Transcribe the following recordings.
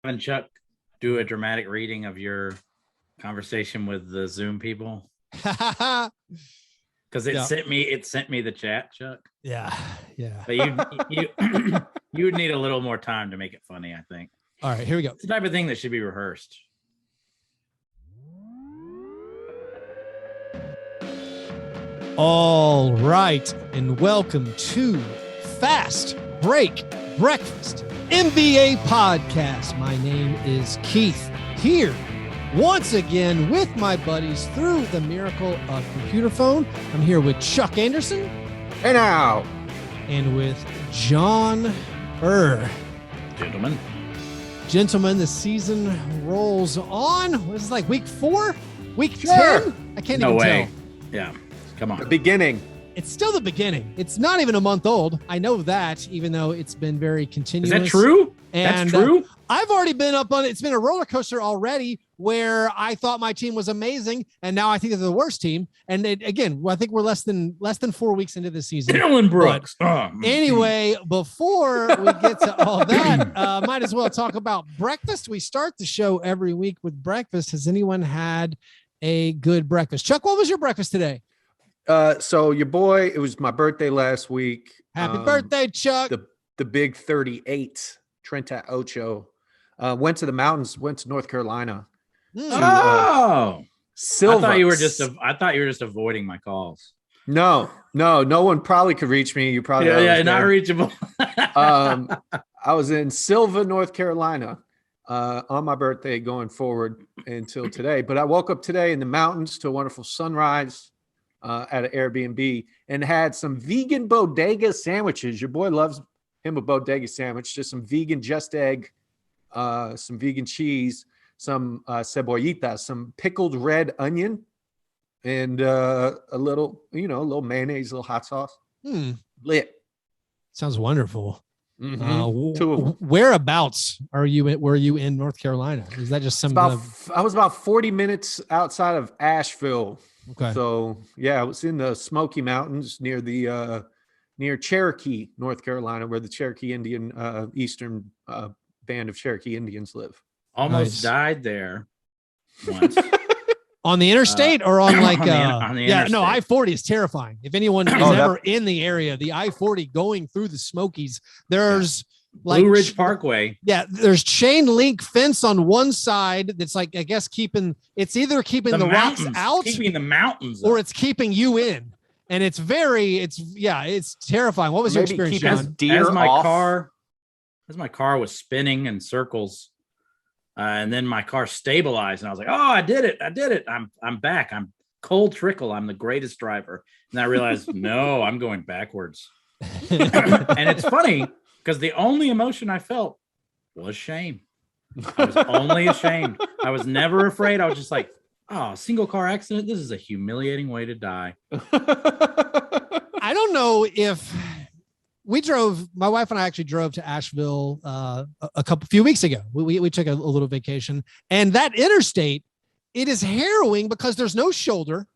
having Chuck do a dramatic reading of your conversation with the Zoom people? Because it sent me the chat, Chuck. Yeah. But you you would need a little more time to make it funny, I think. All right, here we go. It's the type of thing that should be rehearsed. All right, and welcome to Fast Break Breakfast NBA Podcast. My name is Keith, here once again with my buddies through the miracle of computer phone. I'm here with Chuck Anderson. Hey now. And with John Burr. Gentlemen, the season rolls on. Was it like week 4? Week 10? I can't even tell. Yeah. Come on. The beginning. It's still the beginning. It's not even a month old. I know that, even though it's been very continuous. Is that true? And, that's true? I've already been up on it. It's been a roller coaster already where I thought my team was amazing, and now I think they're the worst team. And I think we're less than 4 weeks into the season. Dylan Brooks. Anyway, before we get to all that, might as well talk about breakfast. We start the show every week with breakfast. Has anyone had a good breakfast? Chuck, what was your breakfast today? So your boy, it was my birthday last week. Happy birthday, Chuck. The big 38, Trenta Ocho. Went to the mountains, went to North Carolina. Silva. I thought you were just avoiding my calls. No one probably could reach me. You probably not reachable. I was in Silva, North Carolina, on my birthday going forward until today. But I woke up today in the mountains to a wonderful sunrise. At an Airbnb and had some vegan bodega sandwiches. Your boy loves him a bodega sandwich, just some vegan just egg, some vegan cheese, some cebollita, some pickled red onion, and a little mayonnaise, a little hot sauce. Lit. Sounds wonderful. Mm-hmm. Whereabouts were you in North Carolina? Is that just I was about 40 minutes outside of Asheville. Okay. So yeah, I was in the Smoky Mountains near Cherokee, North Carolina, where the Cherokee Indian Eastern band of Cherokee Indians live. Almost died there once. On the interstate or on like on the interstate. No, I-40 is terrifying. If anyone is ever in the area, the I-40 going through the Smokies, there's like Blue Ridge Parkway. Yeah, there's chain link fence on one side that's like, I guess keeping the rocks out, keeping the mountains or up. it's keeping you in. And it's terrifying. What was your experience, John? As my car was spinning in circles, and then my car stabilized, and I was like, "Oh, I did it! I'm back. I'm Cole Trickle. I'm the greatest driver." And I realized, no, I'm going backwards. And it's funny because the only emotion I felt was shame. I was only ashamed. I was never afraid. I was just like, "Oh, single car accident. This is a humiliating way to die." I don't know if my wife and I actually drove to Asheville a few weeks ago. We took a little vacation, and that interstate, it is harrowing because there's no shoulder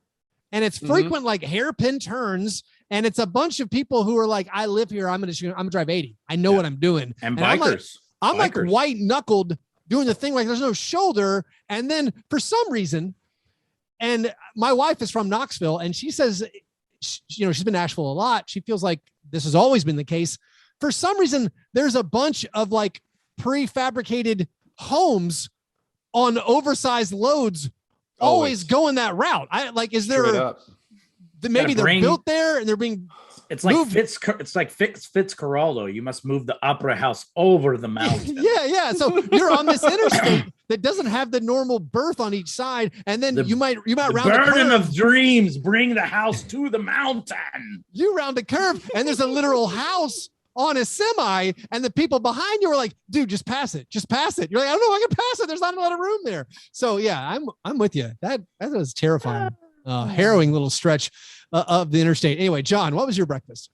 and it's frequent like hairpin turns. And it's a bunch of people who are like, I live here. I'm gonna drive 80. I know what I'm doing. And bikers. I'm like white knuckled doing the thing like there's no shoulder. And then for some reason, and my wife is from Knoxville, and she says, she's been to Asheville a lot. She feels like this has always been the case. For some reason, there's a bunch of like prefabricated homes on oversized loads, always going that route. Maybe they're built there and they're being It's like Fitzcarraldo. You must move the opera house over the mountain. Yeah. So you're on this interstate that doesn't have the normal berth on each side, and then you might round the burden of dreams. Bring the house to the mountain. You round a curve, and there's a literal house on a semi, and the people behind you are like, "Dude, just pass it. Just pass it." You're like, "I don't know, I can pass it. There's not a lot of room there." So yeah, I'm with you. That was terrifying, harrowing little stretch of the interstate. Anyway, John, what was your breakfast?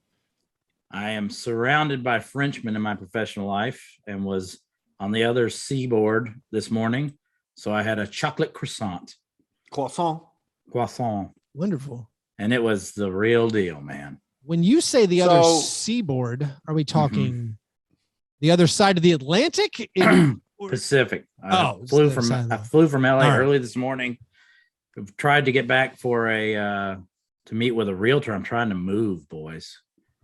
I am surrounded by Frenchmen in my professional life and was on the other seaboard this morning. So I had a chocolate croissant. Croissant. Wonderful. And it was the real deal, man. When you say the other seaboard, are we talking the other side of the Atlantic? Pacific. Oh, I flew from LA All right. early this morning. I've tried to get back for to meet with a realtor. I'm trying to move, boys.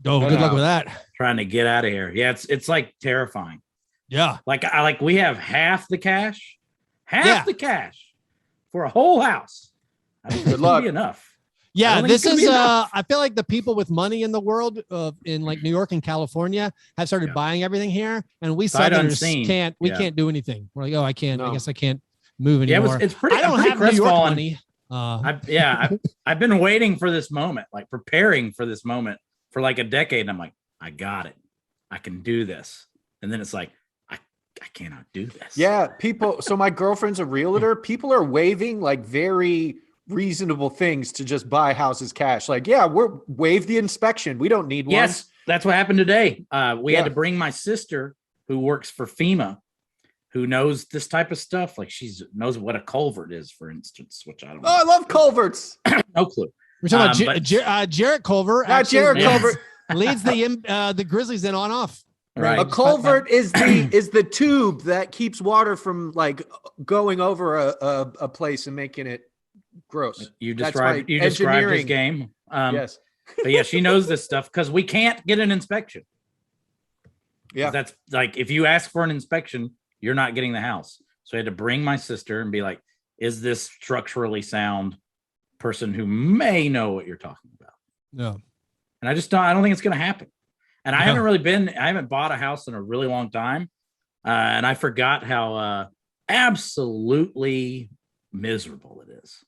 Oh, good luck with that. Trying to get out of here. Yeah, it's like terrifying. Yeah. Like we have half the cash for a whole house. I don't think Good luck. it'll be enough. Yeah, this is I feel like the people with money in the world in like New York and California have started buying everything here, and we Southerners can't do anything. We're like, oh, I guess I can't move anymore. Yeah, it's pretty. I don't have New York money. I've been waiting for this moment, like preparing for this moment for like a decade. And I'm like, I got it. I can do this. And then it's like, I cannot do this. Yeah, people. So my girlfriend's a realtor. People are waiving like very reasonable things to just buy houses cash. Like, yeah, waive the inspection. We don't need one. Yes, that's what happened today. We had to bring my sister who works for FEMA, who knows this type of stuff. Like knows what a culvert is, for instance, which I don't know. Oh, I love culverts. No clue. We're talking about Jarrett Culver. Not Jarrett Culver. Leads the Grizzlies in on off. Right. A culvert is the tube that keeps water from like going over a place and making it gross. You described his game. Yes. But yeah, she knows this stuff because we can't get an inspection. Yeah. That's like, if you ask for an inspection, you're not getting the house. So I had to bring my sister and be like, is this structurally sound person who may know what you're talking about? No. And I don't think it's going to happen. And I haven't bought a house in a really long time. And I forgot how absolutely miserable it is.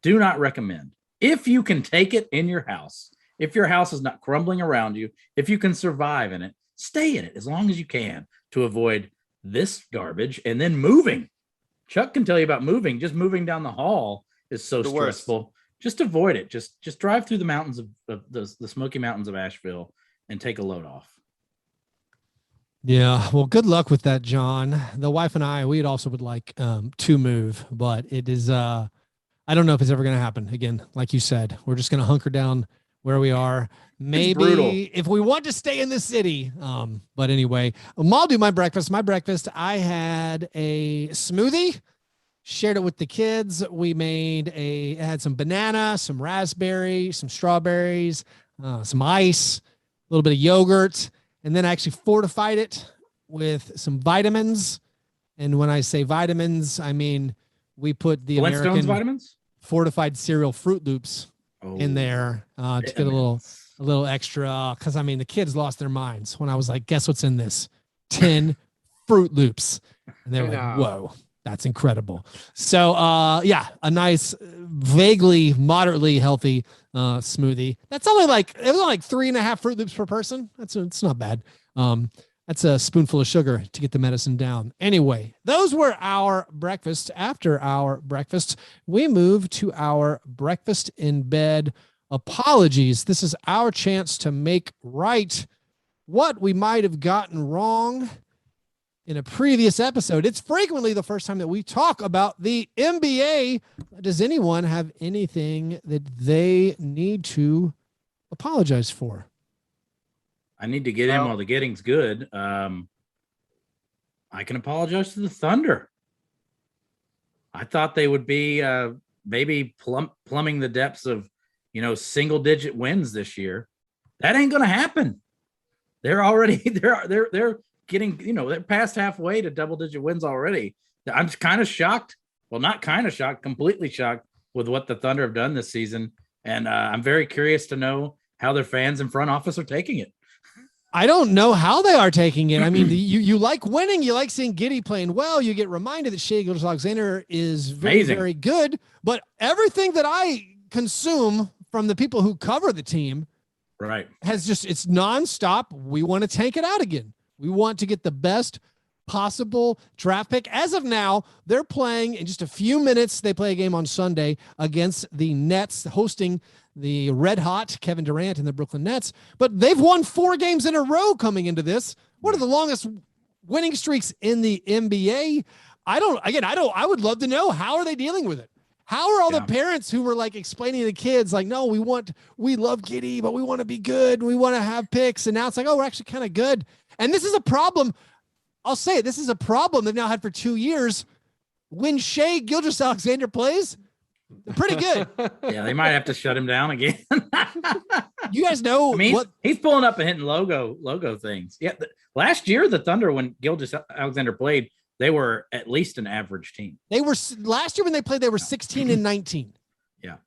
Do not recommend. If you can take it in your house, if your house is not crumbling around you, if you can survive in it, stay in it as long as you can to avoid this garbage and then moving. Chuck can tell you about moving. Just moving down the hall is so stressful. Worst. Just avoid it. Just drive through the mountains of the Smoky Mountains of Asheville and take a load off. Yeah. Well, good luck with that, John. The wife and I, we'd also would like to move, but it is, I don't know if it's ever going to happen again. Like you said, we're just going to hunker down where we are. Maybe if we want to stay in the city. But anyway, I'll do my breakfast. I had a smoothie, shared it with the kids. We had some banana, some raspberry, some strawberries, some ice, a little bit of yogurt. And then I actually fortified it with some vitamins. And when I say vitamins, I mean, we put the American vitamins, fortified cereal Fruit Loops in there to get a little extra. Cause I mean, the kids lost their minds when I was like, guess what's in this? 10 Fruit Loops. And they were like, whoa, that's incredible. So a nice, vaguely, moderately healthy smoothie. That's only it was only like 3.5 Fruit Loops per person. It's not bad. That's a spoonful of sugar to get the medicine down. Anyway, those were our breakfast. After our breakfast, we move to our breakfast in bed apologies. This is our chance to make right what we might have gotten wrong in a previous episode. It's frequently the first time that we talk about the NBA. Does anyone have anything that they need to apologize for? I need to get in while the getting's good. I can apologize to the Thunder. I thought they would be maybe plumbing the depths of, single digit wins this year. That ain't going to happen. They're already they're getting, they're past halfway to double digit wins already. I'm kind of shocked. Well, not kind of shocked, completely shocked with what the Thunder have done this season. And I'm very curious to know how their fans and front office are taking it. I don't know how they are taking it. I mean, you like winning. You like seeing Giddey playing well. You get reminded that Shai Gilgeous-Alexander is very, very good. But everything that I consume from the people who cover the team it's nonstop. We want to tank it out again. We want to get the best possible draft pick. As of now, they're playing in just a few minutes. They play a game on Sunday against the Nets, hosting the red hot Kevin Durant and the Brooklyn Nets, but they've won 4 games in a row coming into this. One of the longest winning streaks in the NBA. I would love to know, how are they dealing with it? How are all the parents who were like explaining to the kids, like, no, we love Giddey, but we want to be good. We want to have picks. And now it's like, oh, we're actually kind of good. And this is a problem. I'll say it, this is a problem they've now had for 2 years. When Shea Gilgeous-Alexander plays, they're pretty good. Yeah, they might have to shut him down again. You guys know he's pulling up and hitting logo things. Yeah, last year the Thunder, when Gilgeous-Alexander played, they were at least an average team. They were last year when they played, they were 16 and 19. Yeah,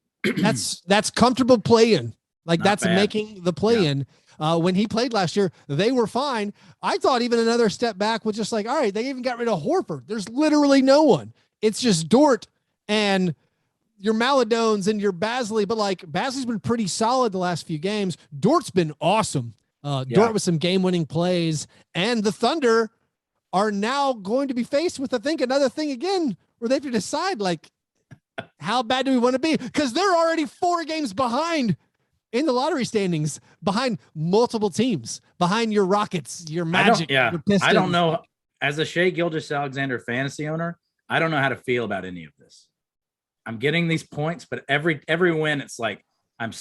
that's comfortable play-in. Like Not that's bad. making the play-in. When he played last year, they were fine. I thought even another step back was just like, all right, they even got rid of Horford. There's literally no one. It's just Dort and your Maladones and your Basley, but like Basley's been pretty solid the last few games. Dort's been awesome. Dort with some game-winning plays, and the Thunder are now going to be faced with, I think, another thing again where they have to decide, like, how bad do we want to be? Because they're already 4 games behind in the lottery standings, behind multiple teams, behind your Rockets, your Magic, your Pistons. I don't know. As a Shea Gilgeous-Alexander fantasy owner, I don't know how to feel about any of this. I'm getting these points, but every win, it's like I'm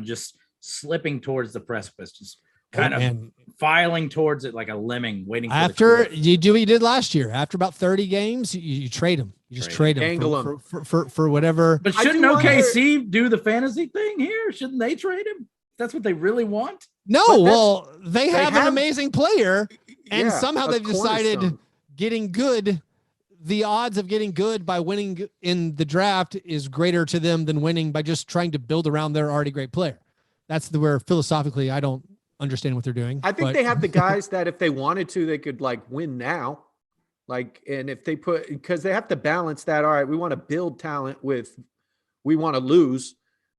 just slipping towards the precipice, just kind of filing towards it like a lemming, waiting. After you do what you did last year, after about 30 games, you trade them. You just trade them for whatever. But shouldn't OKC do the fantasy thing here? Shouldn't they trade him? That's what they really want. No, well, they have an amazing player, and somehow they've decided getting good. The odds of getting good by winning in the draft is greater to them than winning by just trying to build around their already great player. That's where philosophically I don't understand what they're doing. I think they have the guys that if they wanted to, they could like win now. Like, and if they because they have to balance that. All right, we want to build talent with, we want to lose.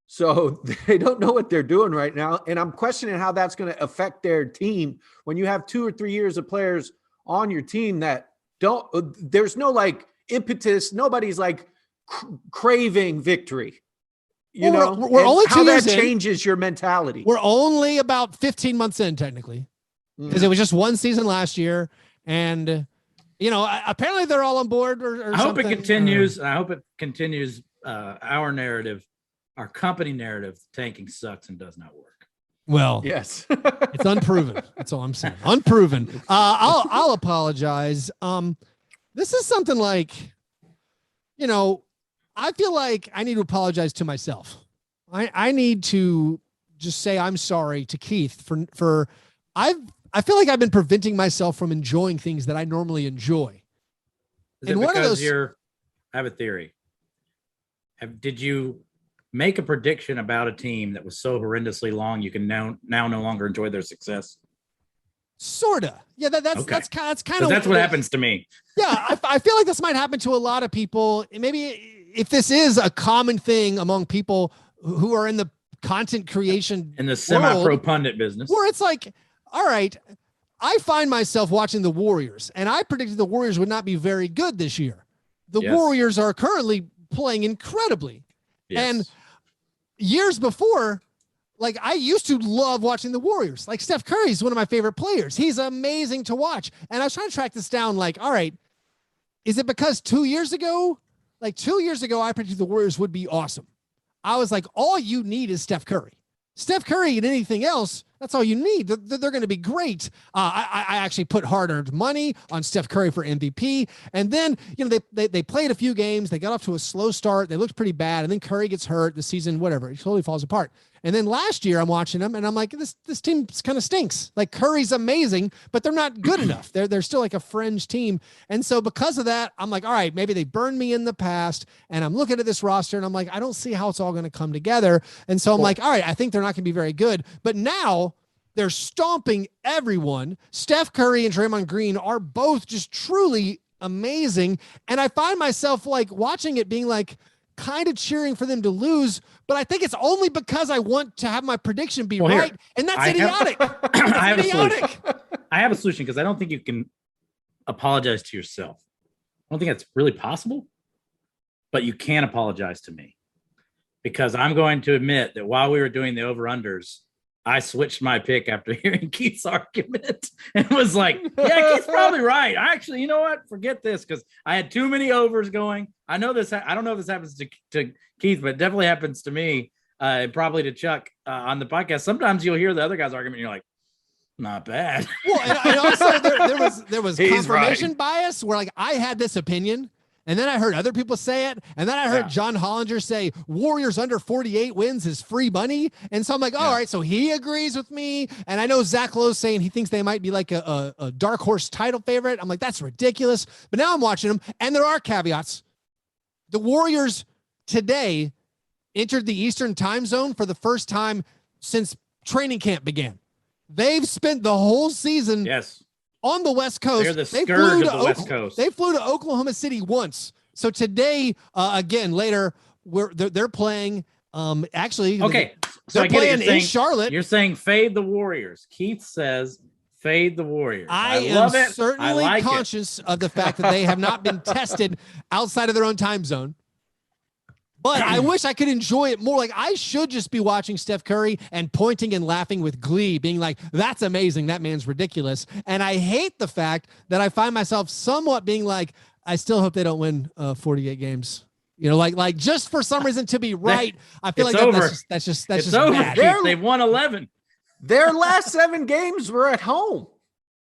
So they don't know what they're doing right now. And I'm questioning how that's going to affect their team when you have 2 or 3 years of players on your team that there's no like impetus. Nobody's like craving victory. You know, we're only 2 years in. Changes your mentality. We're only about 15 months in technically, because it was just one season last year. And, you know, apparently they're all on board or I hope it continues. I hope it continues our narrative, our company narrative. Tanking sucks and does not work. Well, yes, it's unproven. That's all I'm saying. Unproven. I'll apologize. This is something like, you know, I feel like I need to apologize to myself. I need to just say I'm sorry to Keith for I feel like I've been preventing myself from enjoying things that I normally enjoy. Is it because I have a theory. Did you make a prediction about a team that was so horrendously long you can now no longer enjoy their success? Sorta. Yeah, that's kind of that's what happens to me. Yeah, I feel like this might happen to a lot of people. Maybe if this is a common thing among people who are in the content creation in the semi-pro pundit business, where it's like, all right, I find myself watching the Warriors, and I predicted the Warriors would not be very good this year. The Warriors are currently playing incredibly. Yes. And years before, like I used to love watching the Warriors. Like Steph Curry is one of my favorite players. He's amazing to watch. And I was trying to track this down. Like, all right, is it because 2 years ago, I predicted the Warriors would be awesome. I was like, all you need is Steph Curry. Steph Curry and anything else, that's all you need. They're going to be great. I actually put hard-earned money on Steph Curry for MVP. And then, you know, they played a few games. They got off to a slow start. They looked pretty bad. And then Curry gets hurt. The season, whatever, it totally falls apart. And then last year I'm watching them and I'm like, this team kind of stinks. Like Curry's amazing, but they're not good enough. They're still like a fringe team. And so because of that, I'm like, all right, maybe they burned me in the past. And I'm looking at this roster and I'm like, I don't see how it's all going to come together. And so I'm like, all right, I think they're not going to be very good. But now they're stomping everyone. Steph Curry and Draymond Green are both just truly amazing. And I find myself like watching it being like, kind of cheering for them to lose, but I think it's only because I want to have my prediction be right, and that's idiotic. I have a solution because I don't think you can apologize to yourself. I don't think that's really possible, but you can apologize to me because I'm going to admit that while we were doing the over-unders, I switched my pick after hearing Keith's argument and was like, yeah, Keith's probably right. Actually, you know what? Forget this because I had too many overs going. I know this. I don't know if this happens to Keith, but it definitely happens to me and probably to Chuck on the podcast. Sometimes you'll hear the other guy's argument and you're like, Not bad. Well, and also there was He's confirmation bias where like I had this opinion, and then I heard other people say it, and then I heard John Hollinger say Warriors under 48 wins is free money, and so I'm like, all right, so he agrees with me, and I know Zach Lowe's saying he thinks they might be like a dark horse title favorite. I'm like, that's ridiculous. But now I'm watching them, and there are caveats. The Warriors today entered the Eastern time zone for the first time since training camp began. They've spent the whole season on the West Coast. They're the scourge of the West Coast. They flew to Oklahoma City once. So today, again, later, they're playing. Actually, okay. They're playing in Charlotte. You're saying fade the Warriors. Keith says fade the Warriors. I love it. Certainly conscious of the fact that they have not been tested outside of their own time zone. But I wish I could enjoy it more. Like I should just be watching Steph Curry and pointing and laughing with glee, being like, that's amazing. That man's ridiculous. And I hate the fact that I find myself somewhat being like, I still hope they don't win 48 games. You know, like just for some reason to be right. I feel like that's just over. Bad. They've won 11. Their last 7 games were at home.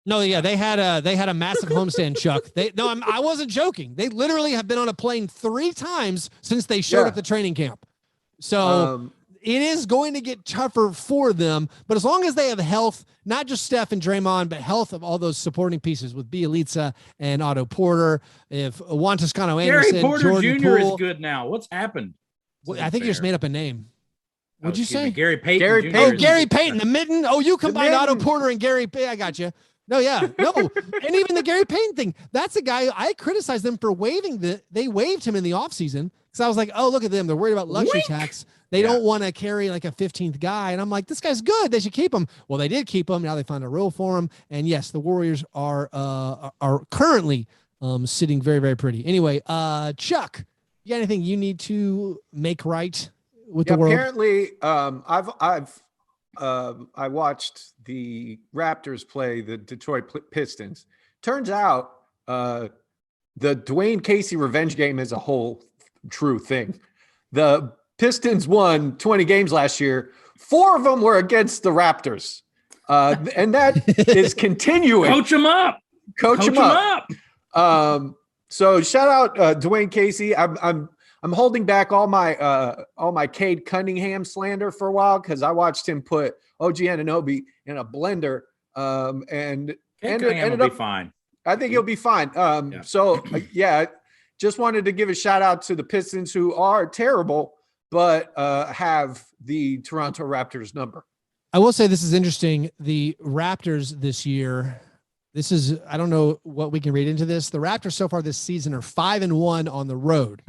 No, yeah, they had a massive homestand, Chuck. I wasn't joking. They literally have been on a plane 3 times since they showed up at training camp. So it is going to get tougher for them. But as long as they have health, not just Steph and Draymond, but health of all those supporting pieces with Bielitsa and Otto Porter, if Juan Toscano Anderson, Gary Porter Jordan Jr. Poole, is good now. What's happened? I think you just made up a name. What'd you say? Gary Payton. Gary Jr. Oh, Gary Payton, the mitten. Oh, you combined Otto Porter and Gary Payton. I got you. No, yeah, no. And even the Gary Payton thing, that's a guy I criticized them for waiving they waived him in the offseason. Because I was like, oh, look at them. They're worried about luxury tax. They don't want to carry like a 15th guy. And I'm like, this guy's good. They should keep him. Well, they did keep him. Now they found a role for him. And yes, the Warriors are currently sitting very, very pretty. Anyway, Chuck, you got anything you need to make right with the world? Apparently, I watched the Raptors play the Detroit Pistons. Turns out the Dwayne Casey revenge game is a whole true thing. The Pistons won 20 games last year. 4 of them were against the Raptors. And that is continuing. Coach them up. Coach them up. So shout out Dwayne Casey. I'm holding back all my Cade Cunningham slander for a while because I watched him put OG Anunoby in a blender, and ended up fine. I think he'll be fine. So just wanted to give a shout out to the Pistons, who are terrible but have the Toronto Raptors number. I will say this is interesting. The Raptors this year. This is, I don't know what we can read into this. The Raptors so far this season are 5-1 on the road.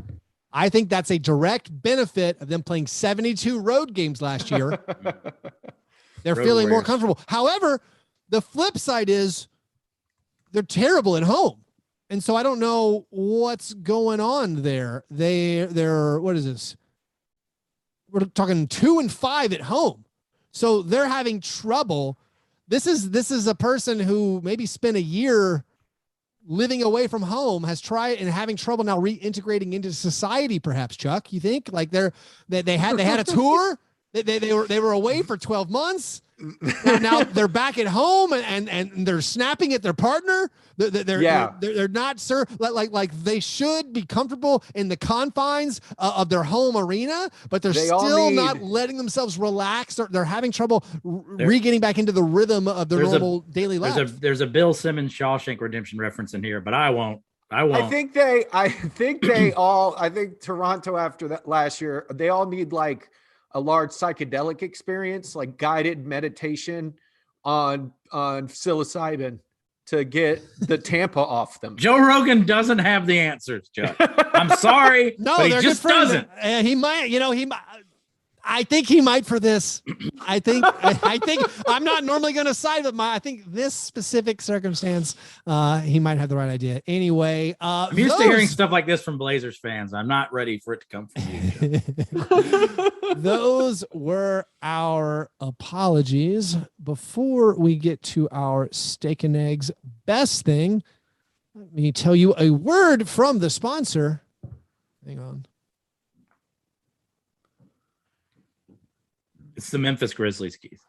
I think that's a direct benefit of them playing 72 road games last year. They're feeling more comfortable. However, the flip side is they're terrible at home. And so I don't know what's going on there. They're what is this? We're talking 2-5 at home. So they're having trouble. This is a person who maybe spent a year living away from home, has tried and having trouble now reintegrating into society. Perhaps, Chuck, you think like they had a tour, they were away for 12 months. Now they're back at home and they're snapping at their partner. They're not sir like they should be comfortable in the confines of their home arena, but they're still not letting themselves relax. They're having trouble getting back into the rhythm of their normal daily life. There's a Bill Simmons Shawshank Redemption reference in here, but I won't. I think Toronto after that last year, they all need like a large psychedelic experience, like guided meditation on psilocybin to get the Tampa off them. Joe Rogan doesn't have the answers, Joe. I'm sorry, no, but he just doesn't. He might, I think he might for this. I think I'm not normally going to side with I think this specific circumstance, he might have the right idea. Anyway, I'm used to hearing stuff like this from Blazers fans. I'm not ready for it to come from you. Those were our apologies. Before we get to our steak and eggs best thing, let me tell you a word from the sponsor. Hang on. It's the Memphis Grizzlies, Keith.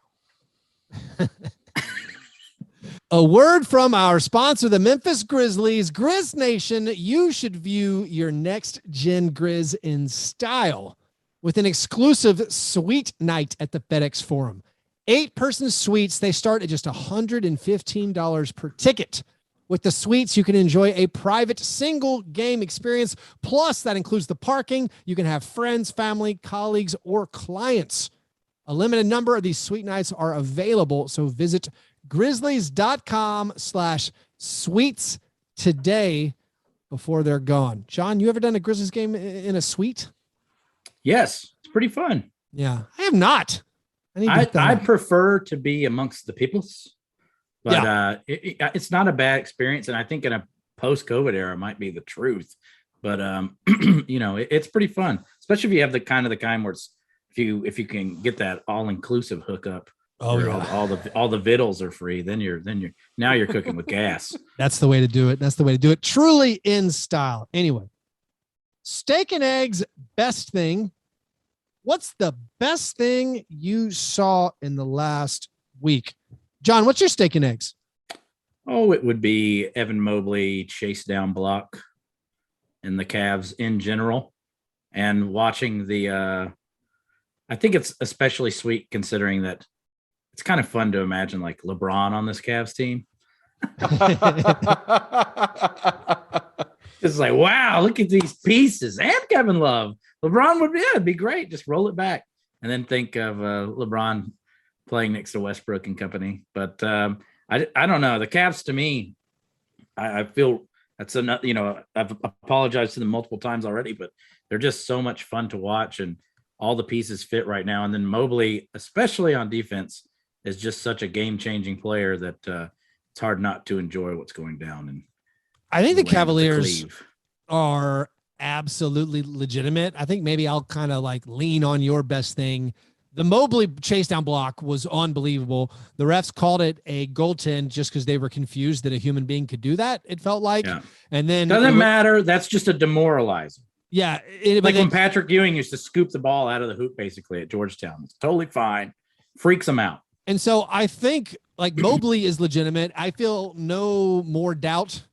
A word from our sponsor, the Memphis Grizzlies. Grizz Nation, you should view your next gen Grizz in style with an exclusive suite night at the FedEx Forum. 8-person suites, they start at just $115 per ticket. With the suites, you can enjoy a private single game experience. Plus, that includes the parking. You can have friends, family, colleagues, or clients. A limited number of these suite nights are available, so visit grizzlies.com/suites today before they're gone. John, you ever done a Grizzlies game in a suite? Yes, it's pretty fun. Yeah, I have not. I prefer to be amongst the peoples, but it's not a bad experience. And I think in a post-COVID era might be the truth. But it's pretty fun, especially if you have the kind where it's if you can get that all-inclusive hookup. Oh yeah, all the vittles are free. Then you're cooking with gas. That's the way to do it. That's the way to do it. Truly in style. Anyway, steak and eggs, best thing. What's the best thing you saw in the last week? John, what's your steak and eggs? Oh, it would be Evan Mobley chase down block and the Cavs in general, and watching I think it's especially sweet considering that it's kind of fun to imagine like LeBron on this Cavs team. It's like, wow, look at these pieces and Kevin Love. LeBron it'd be great. Just roll it back and then think of LeBron playing next to Westbrook and company. But I don't know. The Cavs, to me, I feel that's enough. I've apologized to them multiple times already, but they're just so much fun to watch, and all the pieces fit right now. And then Mobley, especially on defense, is just such a game-changing player that it's hard not to enjoy what's going down. And I think the Cavaliers are absolutely legitimate. I think maybe I'll kind of like lean on your best thing. The Mobley chase down block was unbelievable. The refs called it a goaltend just because they were confused that a human being could do that. It felt like, and then doesn't matter. That's just a demoralizer. Yeah. When Patrick Ewing used to scoop the ball out of the hoop, basically at Georgetown, it's totally fine. Freaks them out. And so I think like Mobley is legitimate. I feel no more doubt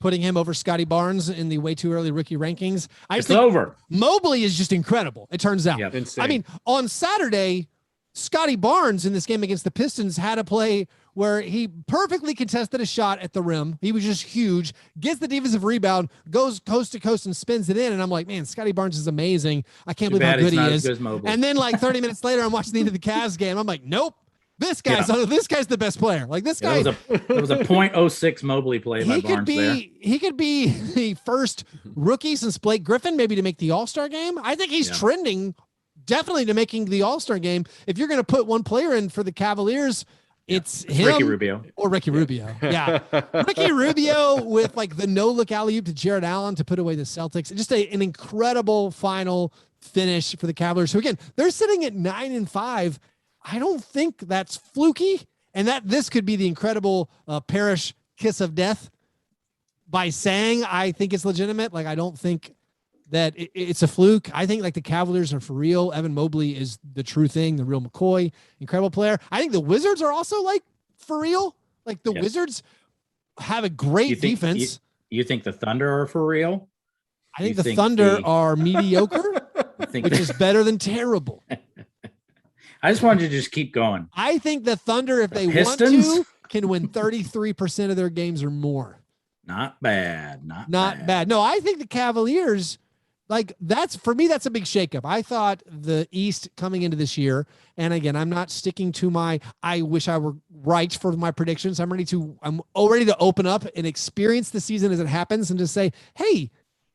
putting him over Scotty Barnes in the way too early rookie rankings. It's over. Mobley is just incredible, it turns out. Yep. I mean, on Saturday, Scotty Barnes in this game against the Pistons had a play where he perfectly contested a shot at the rim. He was just huge, gets the defensive rebound, goes coast to coast and spins it in. And I'm like, man, Scotty Barnes is amazing. I can't believe how good he is. And then like 30 minutes later, I'm watching the end of the Cavs game. I'm like, nope. This guy's the best player. Like this guy. It was a .06 Mobley play by Barnes there. He could be the first rookie since Blake Griffin, maybe to make the All-Star game. I think he's trending definitely to making the All-Star game. If you're going to put one player in for the Cavaliers, it's him Ricky Rubio or Ricky Rubio. Yeah. Ricky Rubio with like the no-look alley-oop to Jared Allen to put away the Celtics. Just an incredible final finish for the Cavaliers, who again, they're sitting at 9-5. I don't think that's fluky, and that this could be the incredible Parrish kiss of death by saying I think it's legitimate. Like, I don't think that it's a fluke. I think like the Cavaliers are for real. Evan Mobley is the true thing, the real McCoy, incredible player. I think the Wizards are also like for real. Like the Wizards have a great defense. You think the Thunder are for real? I think the Thunder are mediocre, which is better than terrible. I just wanted to just keep going. I think the Thunder, if they want to, can win 33% of their games or more. Not bad. Not bad. No, I think the Cavaliers, like for me, that's a big shakeup. I thought the East coming into this year, and again, I'm not sticking to I wish I were right for my predictions. I'm ready to open up and experience the season as it happens and to say, hey,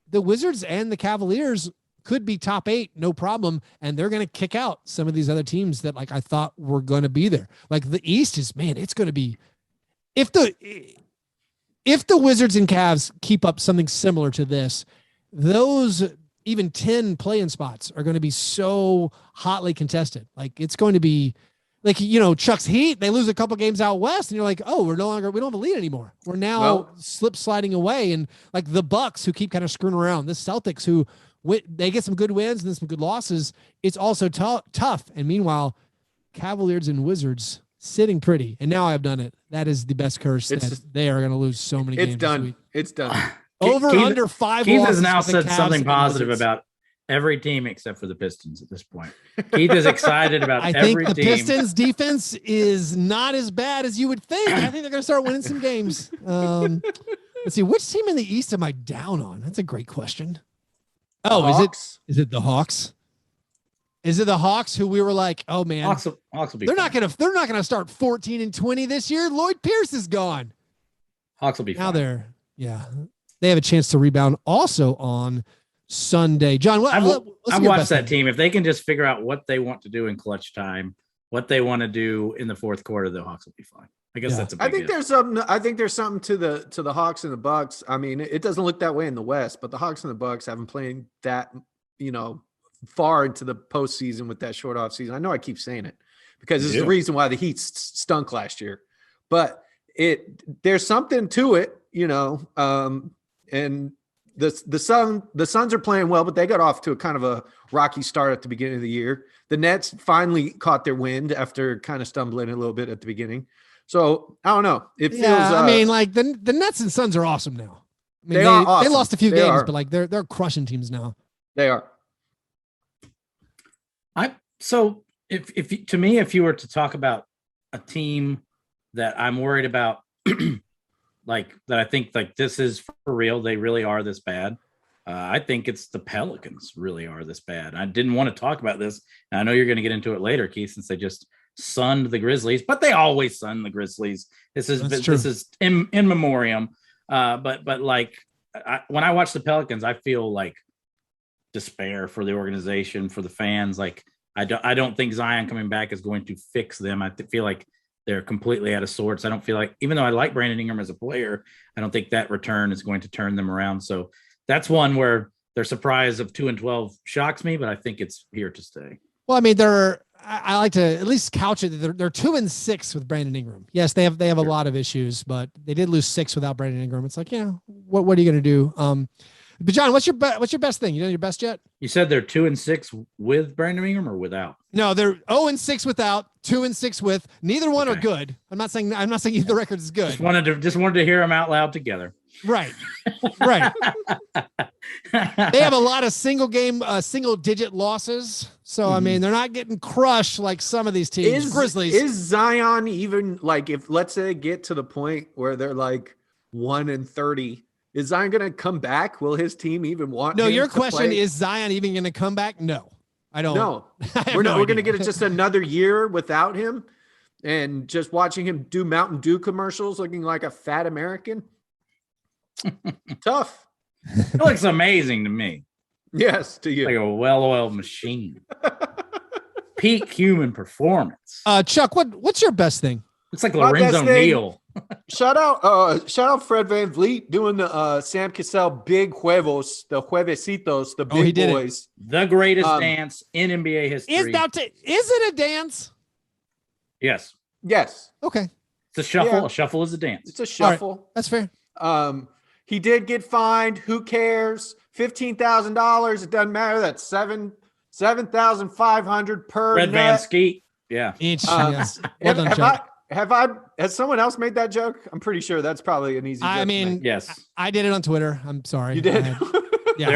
the Wizards and the Cavaliers could be top 8, no problem. And they're going to kick out some of these other teams that like I thought were going to be there. Like the East is, man, it's going to be, if the Wizards and Cavs keep up something similar to this, those even 10 play-in spots are going to be so hotly contested. Like it's going to be like, Chuck's Heat, they lose a couple games out West and you're like, oh, we don't have a lead anymore. We're now sliding away. And like the Bucks who keep kind of screwing around, the Celtics who they get some good wins and then some good losses. It's also tough. And meanwhile, Cavaliers and Wizards, sitting pretty. And now I've done it. That is the best curse. That they are going to lose so many games. It's done. This week. It's done. Over Keith, under 5 Keith losses has now for the said Cavs something and positive Wizards. about every team except for the Pistons at this point. Keith is excited about I every think the team. Pistons defense is not as bad as you would think. I think they're going to start winning some games. Let's see, which team in the East am I down on? That's a great question. Oh, is it the Hawks? Is it the Hawks who we were like, oh man, Hawks will be they're fine. not gonna start 14-20 this year. Lloyd Pierce is gone. Hawks will be Now fine. they have a chance to rebound also on Sunday. John, I've watched that team. If they can just figure out what they want to do in clutch time, what they want to do in the fourth quarter, the Hawks will be fine. I guess that's a big there's something. I think there's something to the Hawks and the Bucks. I mean, it doesn't look that way in the West, but the Hawks and the Bucks haven't played that, far into the postseason with that short off season. I know I keep saying it because this is the reason why the Heat stunk last year, but there's something to it, and the Suns are playing well, but they got off to a kind of a rocky start at the beginning of the year. The Nets finally caught their wind after kind of stumbling a little bit at the beginning. So I don't know. It feels. I mean, like the Nets and Suns are awesome now. I mean, they are awesome. They lost a few games, are. but like they're crushing teams now. They are. So if you were to talk about a team that I'm worried about, like that I think like this is for real, they really are this bad. I think it's the Pelicans really are this bad. I didn't want to talk about this. And I know you're going to get into it later, Keith, since they just sunned the Grizzlies, but they always sun the Grizzlies. This is in memoriam. But like when I watch the Pelicans, I feel like despair for the organization, for the fans. Like I don't think Zion coming back is going to fix them. I feel like they're completely out of sorts. I don't feel like, even though I like Brandon Ingram as a player, I don't think that return is going to turn them around. So that's one where their surprise of 2-12 shocks me, but I think it's here to stay. Well, I mean, I like to at least couch it. They're 2-6 with Brandon Ingram. Yes, they have a lot of issues, but they did lose 6 without Brandon Ingram. It's like, what are you going to do? But John, what's your best thing? You know your best yet? You said they're 2-6 with Brandon Ingram or without? No, they're 0-6 without, 2-6 with. Neither one are good. I'm not saying the record is good. Just wanted to hear them out loud together. Right. They have a lot of single digit losses. So I mean, they're not getting crushed like some of these teams. Grizzlies. Is Zion even like, if let's say get to the point where they're like 1-30? Is Zion going to come back? Will his team even want? No, your question is Zion even going to come back? No, I don't. No, we're going to get just another year without him, and just watching him do Mountain Dew commercials, looking like a fat American. Tough. It looks amazing to me. Yes, to you. Like a well-oiled machine. Peak human performance. Chuck, what's your best thing? Looks like Lorenzo Neal. Shout out Fred VanVleet doing the Sam Cassell big huevos, the juevecitos, the big boys. The greatest dance in NBA history. Is it a dance? Yes. Okay. It's a shuffle. Yeah. A shuffle is a dance. It's a shuffle. Right. That's fair. He did get fined. Who cares? $15,000. It doesn't matter. That's $7,500 per Red Van net. Skeet. Yeah. Yes. Well done, Chuck. Has someone else made that joke? I'm pretty sure that's probably an easy joke. I mean, yes, I did it on Twitter. I'm sorry. You did. Yeah.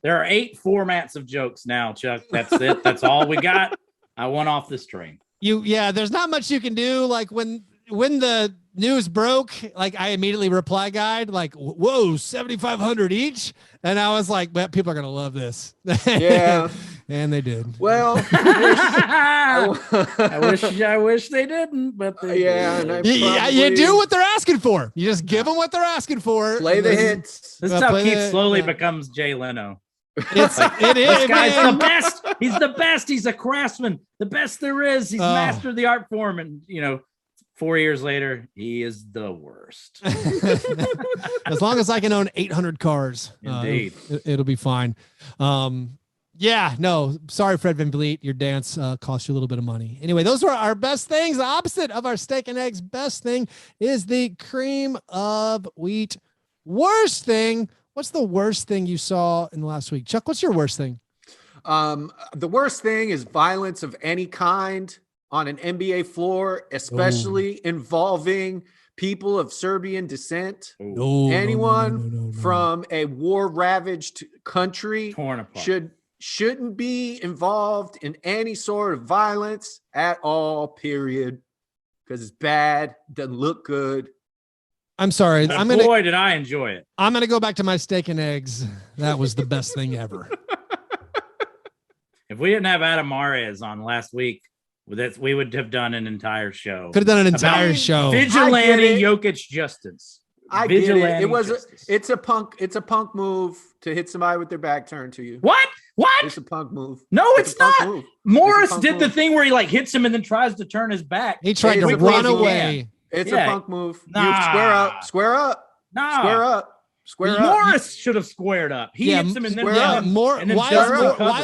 There are 8 formats of jokes now, Chuck. That's it. That's all we got. I went off this train. There's not much you can do. Like when the news broke, like I immediately reply guide, like, whoa, 7,500 each. And I was like, well, people are going to love this. Yeah. And they did. Well, I wish they didn't, but they did. You do what they're asking for. You just give them what they're asking for. Play the hits. This is how Keith slowly becomes Jay Leno. It is. This guy's the best. He's the best. He's a craftsman. The best there is. He's mastered the art form. And, 4 years later, he is the worst. As long as I can own 800 cars, indeed, it'll be fine. Sorry, Fred VanVleet. Your dance cost you a little bit of money. Anyway, those are our best things. The opposite of our steak and eggs best thing is the cream of wheat worst thing. What's the worst thing you saw in the last week? Chuck, what's your worst thing? The worst thing is violence of any kind. on an NBA floor, especially involving people of Serbian descent. Anyone from a war-ravaged country Torn apart. shouldn't be involved in any sort of violence at all, period. Because it's bad, doesn't look good. I'm sorry. But boy, did I enjoy it. I'm gonna go back to my steak and eggs. That was the best thing ever. If we didn't have Adam Mares on last week, we would have done an entire show. Could have done an entire show. Vigilante Jokic justice. I get it. It's a punk move to hit somebody with their back turned to you. What? It's a punk move. No, it's not. Move. Morris did the thing where he like hits him and then tries to turn his back. He tried to run away. It's a punk move. Nah. You square up. Nah. Square up. Morris should have squared up. He hits him and then why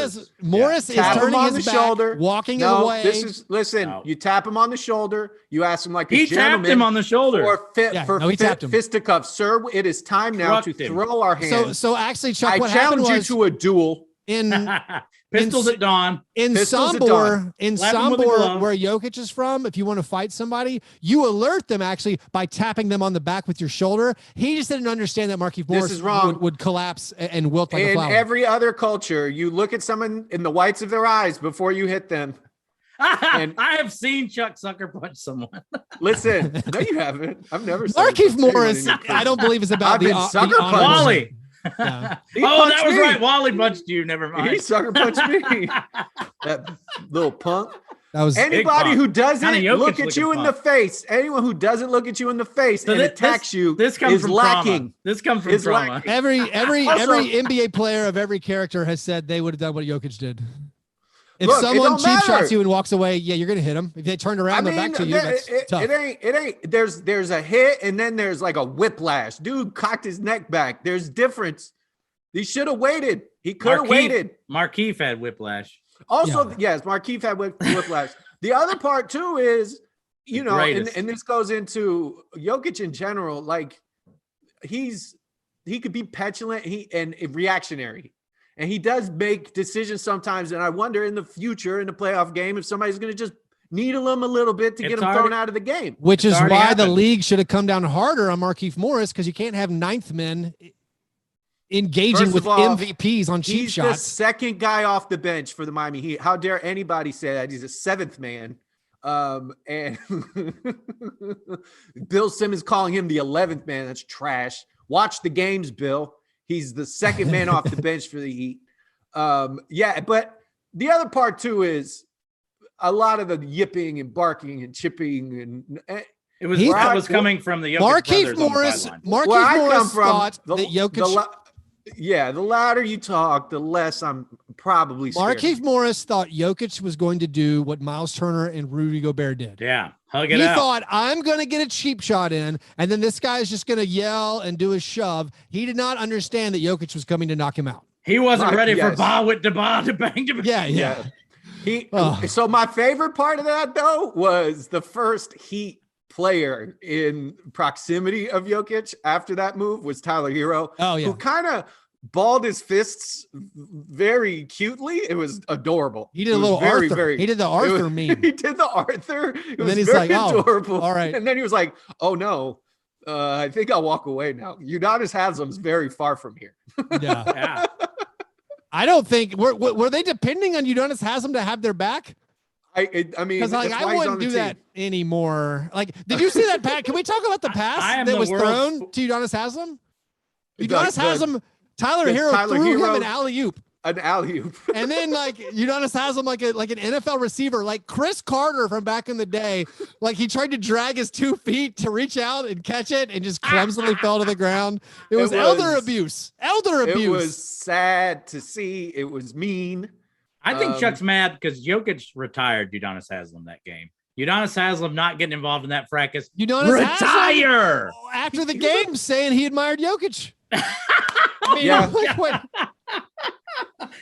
is Morris is turning his back, shoulder, walking away? You tap him on the shoulder. You ask him like he tapped him on the shoulder he tapped him. Fisticuffs, sir. It is time now to throw our hands. So actually, Chuck, I challenge you to a duel. Pistols at dawn. In Sombor, where Jokic is from, if you want to fight somebody, you alert them actually by tapping them on the back with your shoulder. He just didn't understand that Markieff Morris would collapse and wilt like a flower. In every other culture, you look at someone in the whites of their eyes before you hit them. I have seen Chuck sucker punch someone. Listen, no, you haven't. I've never seen Markieff Morris. I don't believe it's about sucker punch. Wally. Yeah. That was right. Wally punched you. Never mind. He sucker punched me. That little punk. That was anybody who doesn't look at you in the face. Anyone who doesn't look at you in the face and attacks you is lacking. This comes from trauma. Every NBA player of every character has said they would have done what Jokic did. If someone cheap shots you and walks away, yeah, you're gonna hit them. If they turned around their back to you, that's tough. It ain't. There's a hit and then there's like a whiplash. Dude cocked his neck back. There's difference. He should have waited. He could have waited. Markieff had whiplash. Also, yes, Markieff had whiplash. The other part too is, and this goes into Jokic in general. Like he could be petulant and reactionary. And he does make decisions sometimes. And I wonder in the future, in the playoff game, if somebody's going to just needle him a little bit to get him thrown out of the game. Which is why the league should have come down harder on Markieff Morris, because you can't have ninth men engaging with MVPs on cheap shots. He's the second guy off the bench for the Miami Heat. How dare anybody say that? He's a seventh man. And Bill Simmons calling him the 11th man. That's trash. Watch the games, Bill. He's the second man off the bench for the Heat. But the other part too is a lot of the yipping and barking and chipping and it was coming from the Markieff Morris. Markieff Morris thought that Jokic. The louder you talk, the less I'm probably scared. Markieff Morris thought Jokic was going to do what Miles Turner and Rudy Gobert did. Yeah, hug it out. He thought, I'm going to get a cheap shot in, and then this guy is just going to yell and do a shove. He did not understand that Jokic was coming to knock him out. He wasn't ready for ba to bang to bang. Yeah. So my favorite part of that, though, was the first Heat player in proximity of Jokic after that move was Tyler Hero, who kind of balled his fists very cutely. It was adorable. He did a little Arthur. He did the Arthur meme. He did the Arthur. It was then he's very like, adorable. All right. And then he was like, oh no, I think I'll walk away now. Udonis Haslem's very far from here. Yeah. I don't think were they depending on Udonis Haslem to have their back? I mean, because I wouldn't do that anymore. Like, did you see that pass? Can we talk about the pass that was thrown to Udonis Haslem? Udonis Haslem, Tyler Hero threw him an alley-oop. An alley-oop. And then Udonis Haslem like an NFL receiver, like Chris Carter from back in the day. Like he tried to drag his 2 feet to reach out and catch it and just clumsily fell to the ground. It was elder abuse. It was sad to see. It was mean. I think Chuck's mad because Jokic retired Udonis Haslem that game. Udonis Haslem not getting involved in that fracas. Retire after the game, saying he admired Jokic.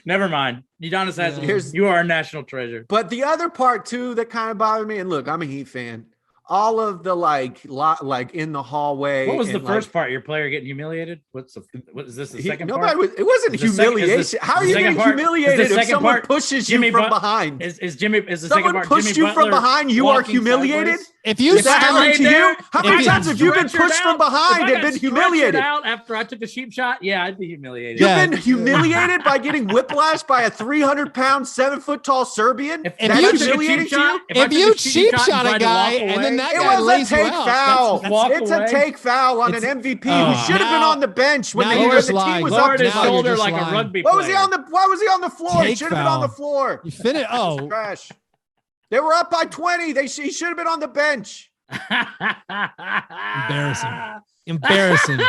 Never mind. Udonis Haslem, you are a national treasure. But the other part too that kind of bothered me, and look, I'm a Heat fan. all of the like in the hallway. What was the and, first part? Your player getting humiliated? What is this the second part? It wasn't humiliation. How are you getting humiliated if someone pushes you from behind? Is the second part? Someone pushed you from behind, you are humiliated? If you Is that happened to you? How many times have you been pushed from behind and been humiliated? Out after I took a sheep shot? Yeah, I'd be humiliated. You've been humiliated by getting whiplashed by a 300-pound, 7-foot-tall Serbian? If you cheap shot a guy and then that guy lays you out, it's a take foul on an MVP who should have been on the bench when the team was up his shoulder like a rugby player. Why was he on the floor? He should have been on the floor. You finished. Oh, trash. They were up by 20. He should have been on the bench. Embarrassing.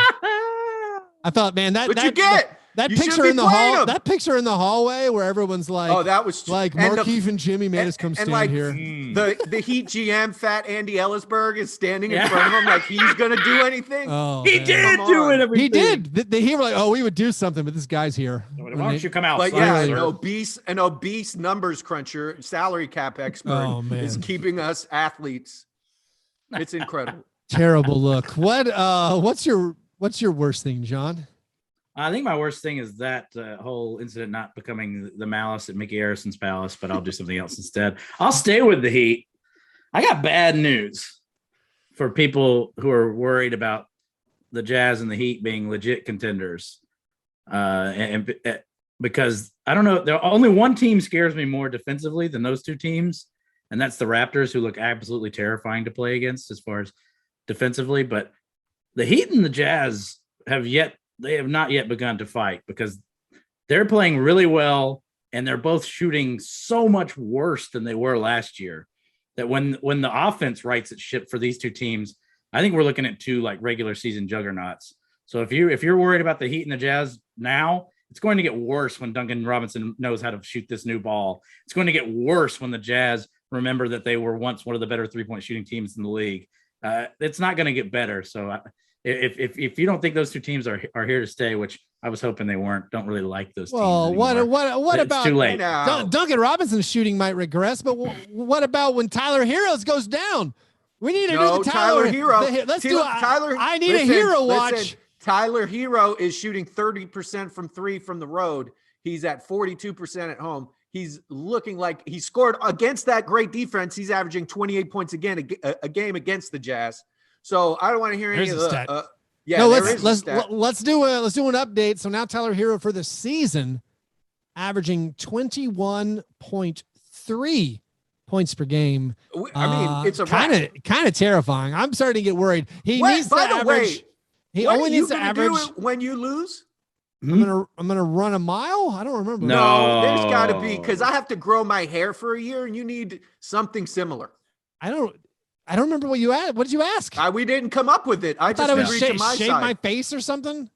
I thought, man, that picture in the hall. That picture in the hallway where everyone's like, "Oh, that was like Markeith and Jimmy made us come stand here." The Heat GM, Fat Andy Ellisberg, is standing in front of him like he's gonna do anything. He did do it. He did. He were like, "Oh, we would do something, but this guy's here." Why don't you come out? But yeah, an obese numbers cruncher, salary cap expert is keeping us athletes. It's incredible. Terrible look. What's your worst thing, John? I think my worst thing is that whole incident not becoming the malice at Mickey Harrison's palace, but I'll do something else instead. I'll stay with the Heat. I got bad news for people who are worried about the Jazz and the Heat being legit contenders. And because I don't know, only one team scares me more defensively than those two teams, and that's the Raptors, who look absolutely terrifying to play against as far as defensively. But the Heat and the Jazz have not yet begun to fight, because they're playing really well and they're both shooting so much worse than they were last year that when the offense rights its ship for these two teams, I think we're looking at two like regular season juggernauts. So if you're worried about the Heat and the Jazz now, it's going to get worse when Duncan Robinson knows how to shoot this new ball. It's going to get worse when the Jazz remember that they were once one of the better 3-point shooting teams in the league. It's not going to get better. So if you don't think those two teams are here to stay, which I was hoping they weren't, don't really like those teams. Well, what it's about too late? Duncan Robinson's shooting might regress, but what about when Tyler Heroes goes down? We need to do the Tyler Hero. I need a hero watch. Listen, Tyler Hero is shooting 30% from three from the road. He's at 42% at home. He's looking like he scored against that great defense. He's averaging 28 points a game against the Jazz. So I don't want to hear any of the. Let's do an update. So now Tyler Hero for the season, averaging 21.3 points per game. I mean, it's a kind of terrifying. I'm starting to get worried. He needs to average. He only needs to average when you lose. I'm gonna run a mile. I don't remember. No, there's got to be, because I have to grow my hair for a year, and you need something similar. I don't remember what you asked. What did you ask? We didn't come up with it. I thought just it was shave my face or something.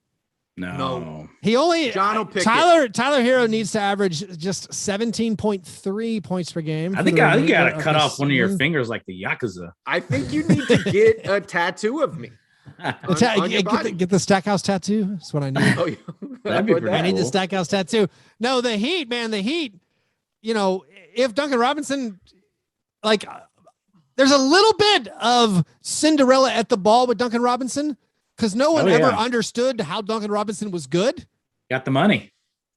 No. He only John will pick Tyler Hero needs to average just 17.3 points per game. I think you got to cut off one of your fingers like the Yakuza. I think you need to get a tattoo of me. Get the Stackhouse tattoo. That's what I need. That'd be pretty I need the Stackhouse tattoo. No, the Heat, man, the Heat. You know, if Duncan Robinson, there's a little bit of Cinderella at the ball with Duncan Robinson, because no one ever understood how Duncan Robinson was good. Got the money.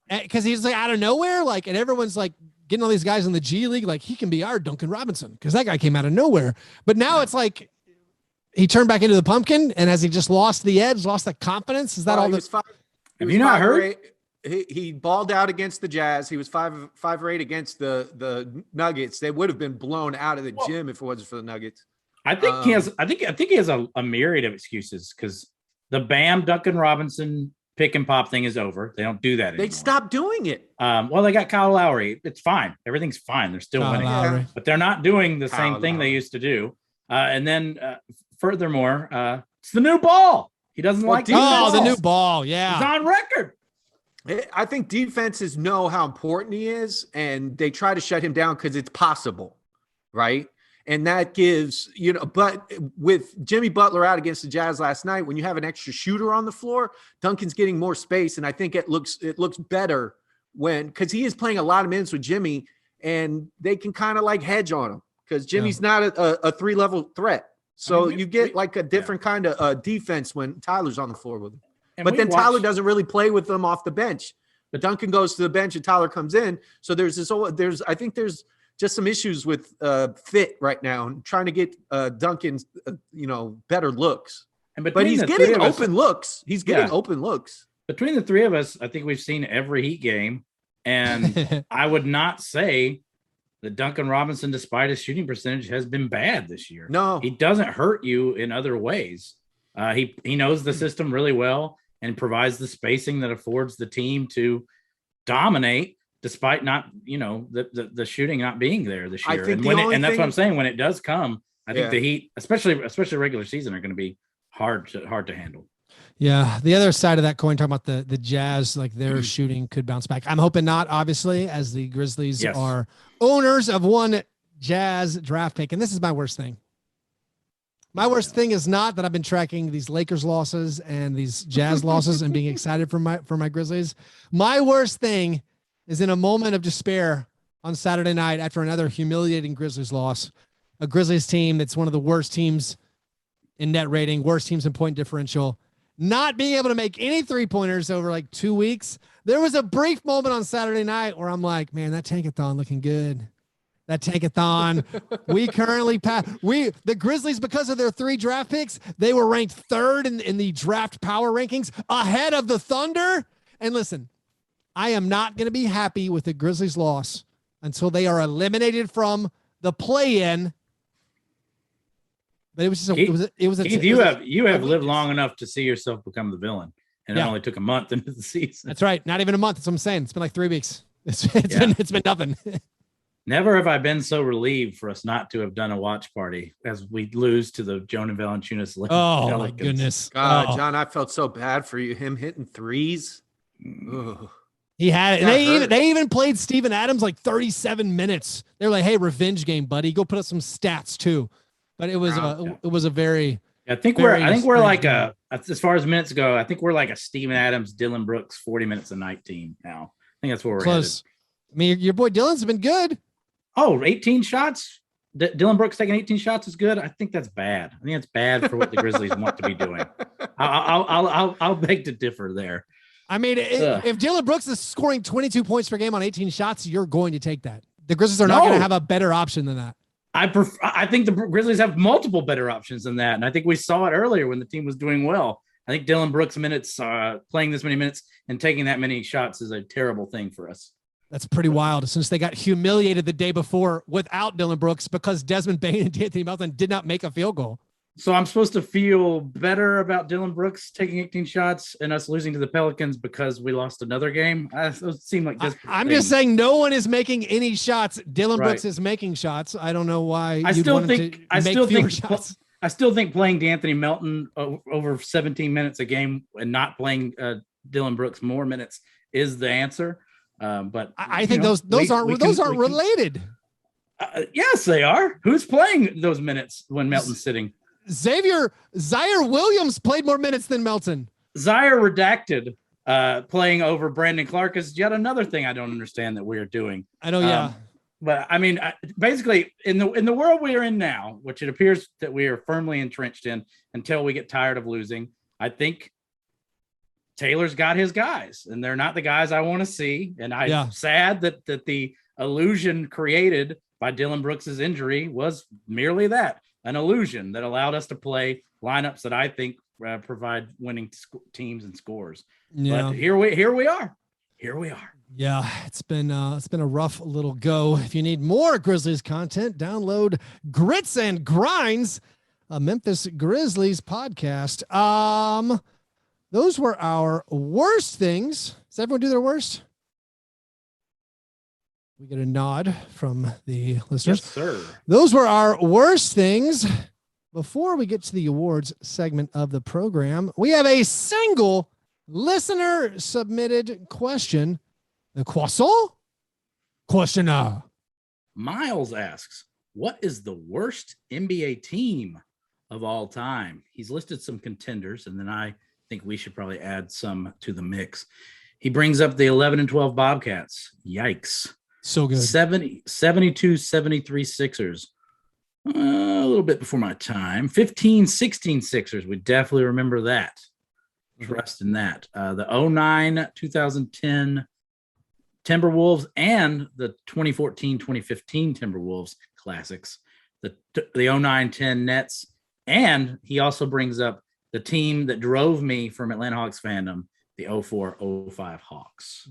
Because he's like out of nowhere, and everyone's like getting all these guys in the G League, like he can be our Duncan Robinson, because that guy came out of nowhere. But now it's like he turned back into the pumpkin, and has he just lost the edge, lost the confidence? Is that all? Have you not heard? He balled out against the Jazz. He was 5 or 8 against the Nuggets. They would have been blown out of the gym if it wasn't for the Nuggets. I think he has. I think he has a myriad of excuses, because the Bam Duncan Robinson pick and pop thing is over. They don't do that anymore. They stopped doing it. Well, they got Kyle Lowry. It's fine. Everything's fine. They're still winning, but they're not doing the same thing they used to do. And then furthermore, it's the new ball. He doesn't like the new ball. Yeah, he's on record. I think defenses know how important he is, and they try to shut him down because it's possible, right? And that gives, but with Jimmy Butler out against the Jazz last night, when you have an extra shooter on the floor, Duncan's getting more space, and I think it looks better because he is playing a lot of minutes with Jimmy, and they can kind of hedge on him, because Jimmy's not a 3-level threat. So you get like a different kind of defense when Tyler's on the floor with him. But then Tyler doesn't really play with them off the bench. But Duncan goes to the bench and Tyler comes in. So I think there's just some issues with fit right now and trying to get Duncan's, better looks. But he's getting open looks. He's getting open looks. Between the three of us, I think we've seen every Heat game. And I would not say that Duncan Robinson, despite his shooting percentage, has been bad this year. No. He doesn't hurt you in other ways. He knows the system really well and provides the spacing that affords the team to dominate, despite not, the shooting not being there this year. And that's what I'm saying. When it does come, I think the Heat, especially regular season, are going to be hard to handle. Yeah. The other side of that coin, talking about the Jazz, like their shooting could bounce back. I'm hoping not, obviously, as the Grizzlies are owners of one Jazz draft pick. And this is my worst thing. My worst thing is not that I've been tracking these Lakers losses and these Jazz losses and being excited for my Grizzlies. My worst thing is in a moment of despair on Saturday night after another humiliating Grizzlies loss, a Grizzlies team that's one of the worst teams in net rating, worst teams in point differential, not being able to make any 3-pointers over like 2 weeks. There was a brief moment on Saturday night where I'm like, man, that tankathon looking good. That tankathon. We currently the Grizzlies, because of their 3 draft picks, they were ranked 3rd in the draft power rankings ahead of the Thunder. And listen, I am not going to be happy with the Grizzlies loss until they are eliminated from the play-in. But it was just Keith, you have lived long enough to see yourself become the villain, and it only took a month into the season. That's right. Not even a month. That's what I'm saying. It's been like 3 weeks. It's been nothing. Never have I been so relieved for us not to have done a watch party as we lose to the Jonah Valanciunas. Oh my goodness, God, John, I felt so bad for you. Him hitting threes. Ugh. He had it. They even played Steven Adams like 37 minutes. They're like, hey, revenge game, buddy. Go put up some stats too. But it was a very. I think we're like as far as minutes go, I think we're like a Steven Adams, Dylan Brooks 40 minutes a night team now. I think that's where we're close. Headed. I mean, your boy Dylan's been good. Oh, 18 shots. Dylan Brooks taking 18 shots is good. I think that's bad. I think it's bad for what the Grizzlies want to be doing. I'll beg to differ there. I mean, if Dylan Brooks is scoring 22 points per game on 18 shots, you're going to take that. The Grizzlies are not going to have a better option than that. I think the Grizzlies have multiple better options than that. And I think we saw it earlier when the team was doing well. I think Dylan Brooks minutes, playing this many minutes and taking that many shots is a terrible thing for us. That's pretty wild, since they got humiliated the day before without Dylan Brooks because Desmond Bane and D'Anthony Melton did not make a field goal. So I'm supposed to feel better about Dylan Brooks taking 18 shots and us losing to the Pelicans because we lost another game? It seemed like this. I'm just saying no one is making any shots. Dylan Brooks is making shots. I don't know why. I still think playing D'Anthony Melton over 17 minutes a game and not playing Dylan Brooks more minutes is the answer. But I think those aren't related. Yes, they are. Who's playing those minutes when Melton's sitting? Zaire Williams played more minutes than Melton. Zaire redacted playing over Brandon Clark is yet another thing I don't understand that we're doing. I know, yeah. But I mean, basically, in the world we are in now, which it appears that we are firmly entrenched in until we get tired of losing, I think Taylor's got his guys, and they're not the guys I want to see. And I'm sad that the illusion created by Dylan Brooks's injury was merely that, an illusion that allowed us to play lineups that I think provide winning teams and scores. Yeah. But here we are. Yeah, it's been a rough little go. If you need more Grizzlies content, download Grits and Grinds, a Memphis Grizzlies podcast. Those were our worst things. Does everyone do their worst? We get a nod from the listeners. Yes, sir. Those were our worst things. Before we get to the awards segment of the program, we have a single listener submitted question. The croissant questioner. Miles asks, what is the worst NBA team of all time? He's listed some contenders, and then I think we should probably add some to the mix. He brings up the 11 and 12 Bobcats. Yikes. So good. 72-73 Sixers. A little bit before my time. 15-16 Sixers. We definitely remember that. Trust in that. The 09-2010 Timberwolves and the 2014-2015 Timberwolves classics. The 09-10 Nets. And he also brings up the team that drove me from Atlanta Hawks fandom, the 04-05 Hawks.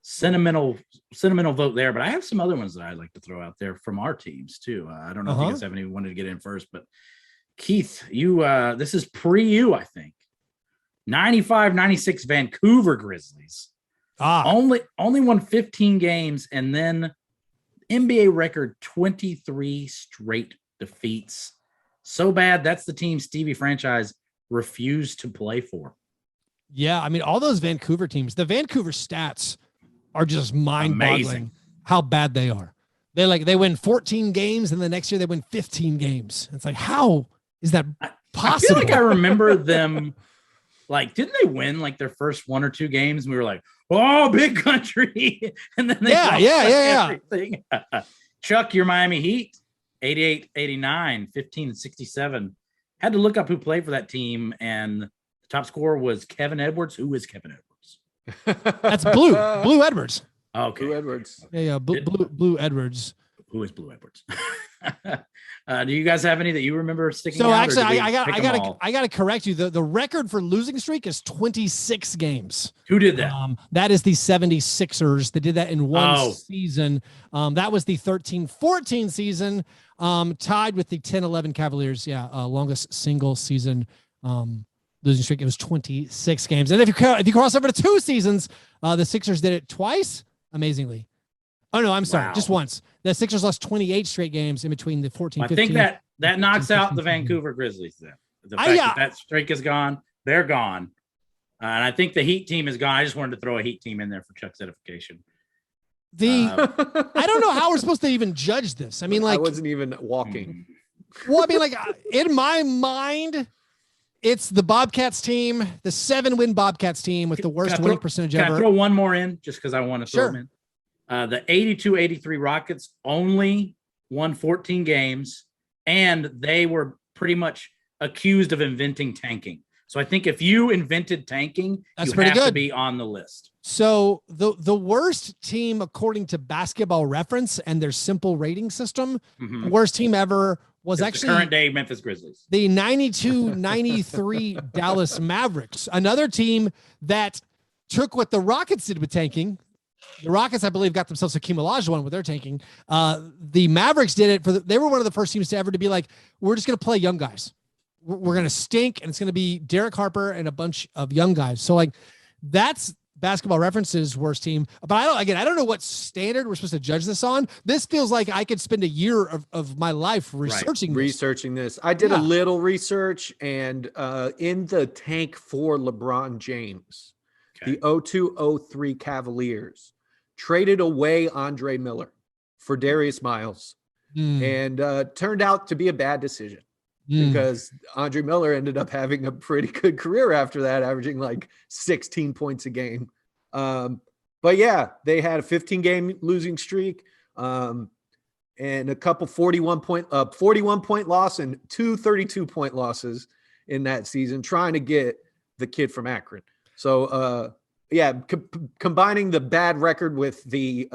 Sentimental vote there, but I have some other ones that I'd like to throw out there from our teams too. I don't know if you guys have any wanted to get in first, but Keith, you this is pre-you, I think. 95-96 Vancouver Grizzlies. Only won 15 games, and then NBA record 23 straight defeats. So bad that's the team Stevie franchise refused to play for. Yeah, I mean, all those Vancouver teams, the Vancouver stats are just mind-boggling how bad they are. They win 14 games, and the next year they win 15 games. It's like, how is that possible? I feel like I remember them, like, didn't they win like their first one or two games? And we were like, oh, big country. And then they everything. Chuck, your Miami Heat, 88-89, 15-67. Had to look up who played for that team, and the top scorer was Kevin Edwards. Who is Kevin Edwards? That's Blue Edwards. Okay. Blue Edwards. Yeah. Blue Edwards. Who is Blue Edwards? Do you guys have any that you remember sticking out? So actually, I got to correct you. The record for losing streak is 26 games. Who did that? That is the 76ers. They did that in one season. That was the 13-14 season, tied with the 10-11 Cavaliers. Yeah, longest single season losing streak. It was 26 games. And if you cross over to 2 seasons, the Sixers did it twice, amazingly. Oh, no, I'm sorry. Just once. The Sixers lost 28 straight games in between the 14-15. I think that knocks out the Vancouver Grizzlies then. The fact that streak is gone, they're gone. And I think the Heat team is gone. I just wanted to throw a Heat team in there for Chuck's edification. I don't know how we're supposed to even judge this. I mean, like, I wasn't even walking. Well, I mean, like, in my mind, it's the Bobcats team, the 7-win Bobcats team with the worst winning percentage ever. Can I throw one more in just because I want to throw them in? The 82-83 Rockets only won 14 games, and they were pretty much accused of inventing tanking. So I think if you invented tanking, you have to be on the list. So the worst team, according to Basketball Reference and their simple rating system, the worst team ever was actually the current day Memphis Grizzlies. The 92-93 Dallas Mavericks, another team that took what the Rockets did with tanking. The Rockets, I believe, got themselves a Hakeem Olajuwon with their tanking. The Mavericks did it they were one of the first teams to ever to be like, we're just going to play young guys. We're going to stink, and it's going to be Derek Harper and a bunch of young guys. So, like, that's Basketball Reference's worst team. But I don't know what standard we're supposed to judge this on. This feels like I could spend a year of my life researching this. I did a little research, and in the tank for LeBron James, the 02-03 Cavaliers traded away Andre Miller for Darius Miles, and turned out to be a bad decision because Andre Miller ended up having a pretty good career after that, averaging like 16 points a game. But yeah, they had a 15-game losing streak, and a couple 41-point loss and 2 32-point losses in that season, trying to get the kid from Akron. So, combining the bad record with the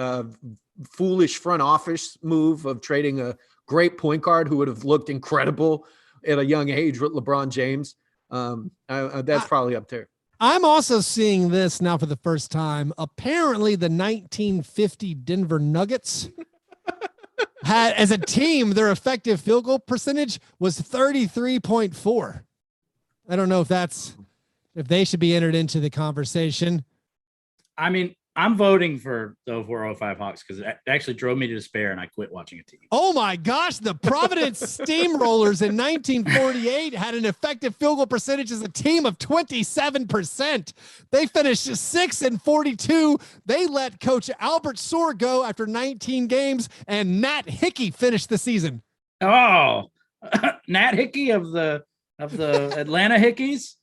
foolish front office move of trading a great point guard who would have looked incredible at a young age with LeBron James, that's probably up there. I'm also seeing this now for the first time. Apparently, the 1950 Denver Nuggets had, as a team, their effective field goal percentage was 33.4. I don't know if they should be entered into the conversation. I mean, I'm voting for the 04-05 Hawks because it actually drove me to despair, and I quit watching a team. Oh my gosh, the Providence Steamrollers in 1948 had an effective field goal percentage as a team of 27%. They finished 6-42. They let Coach Albert Sohr go after 19 games, and Nat Hickey finished the season. Oh, Nat Hickey of the Atlanta Hickeys.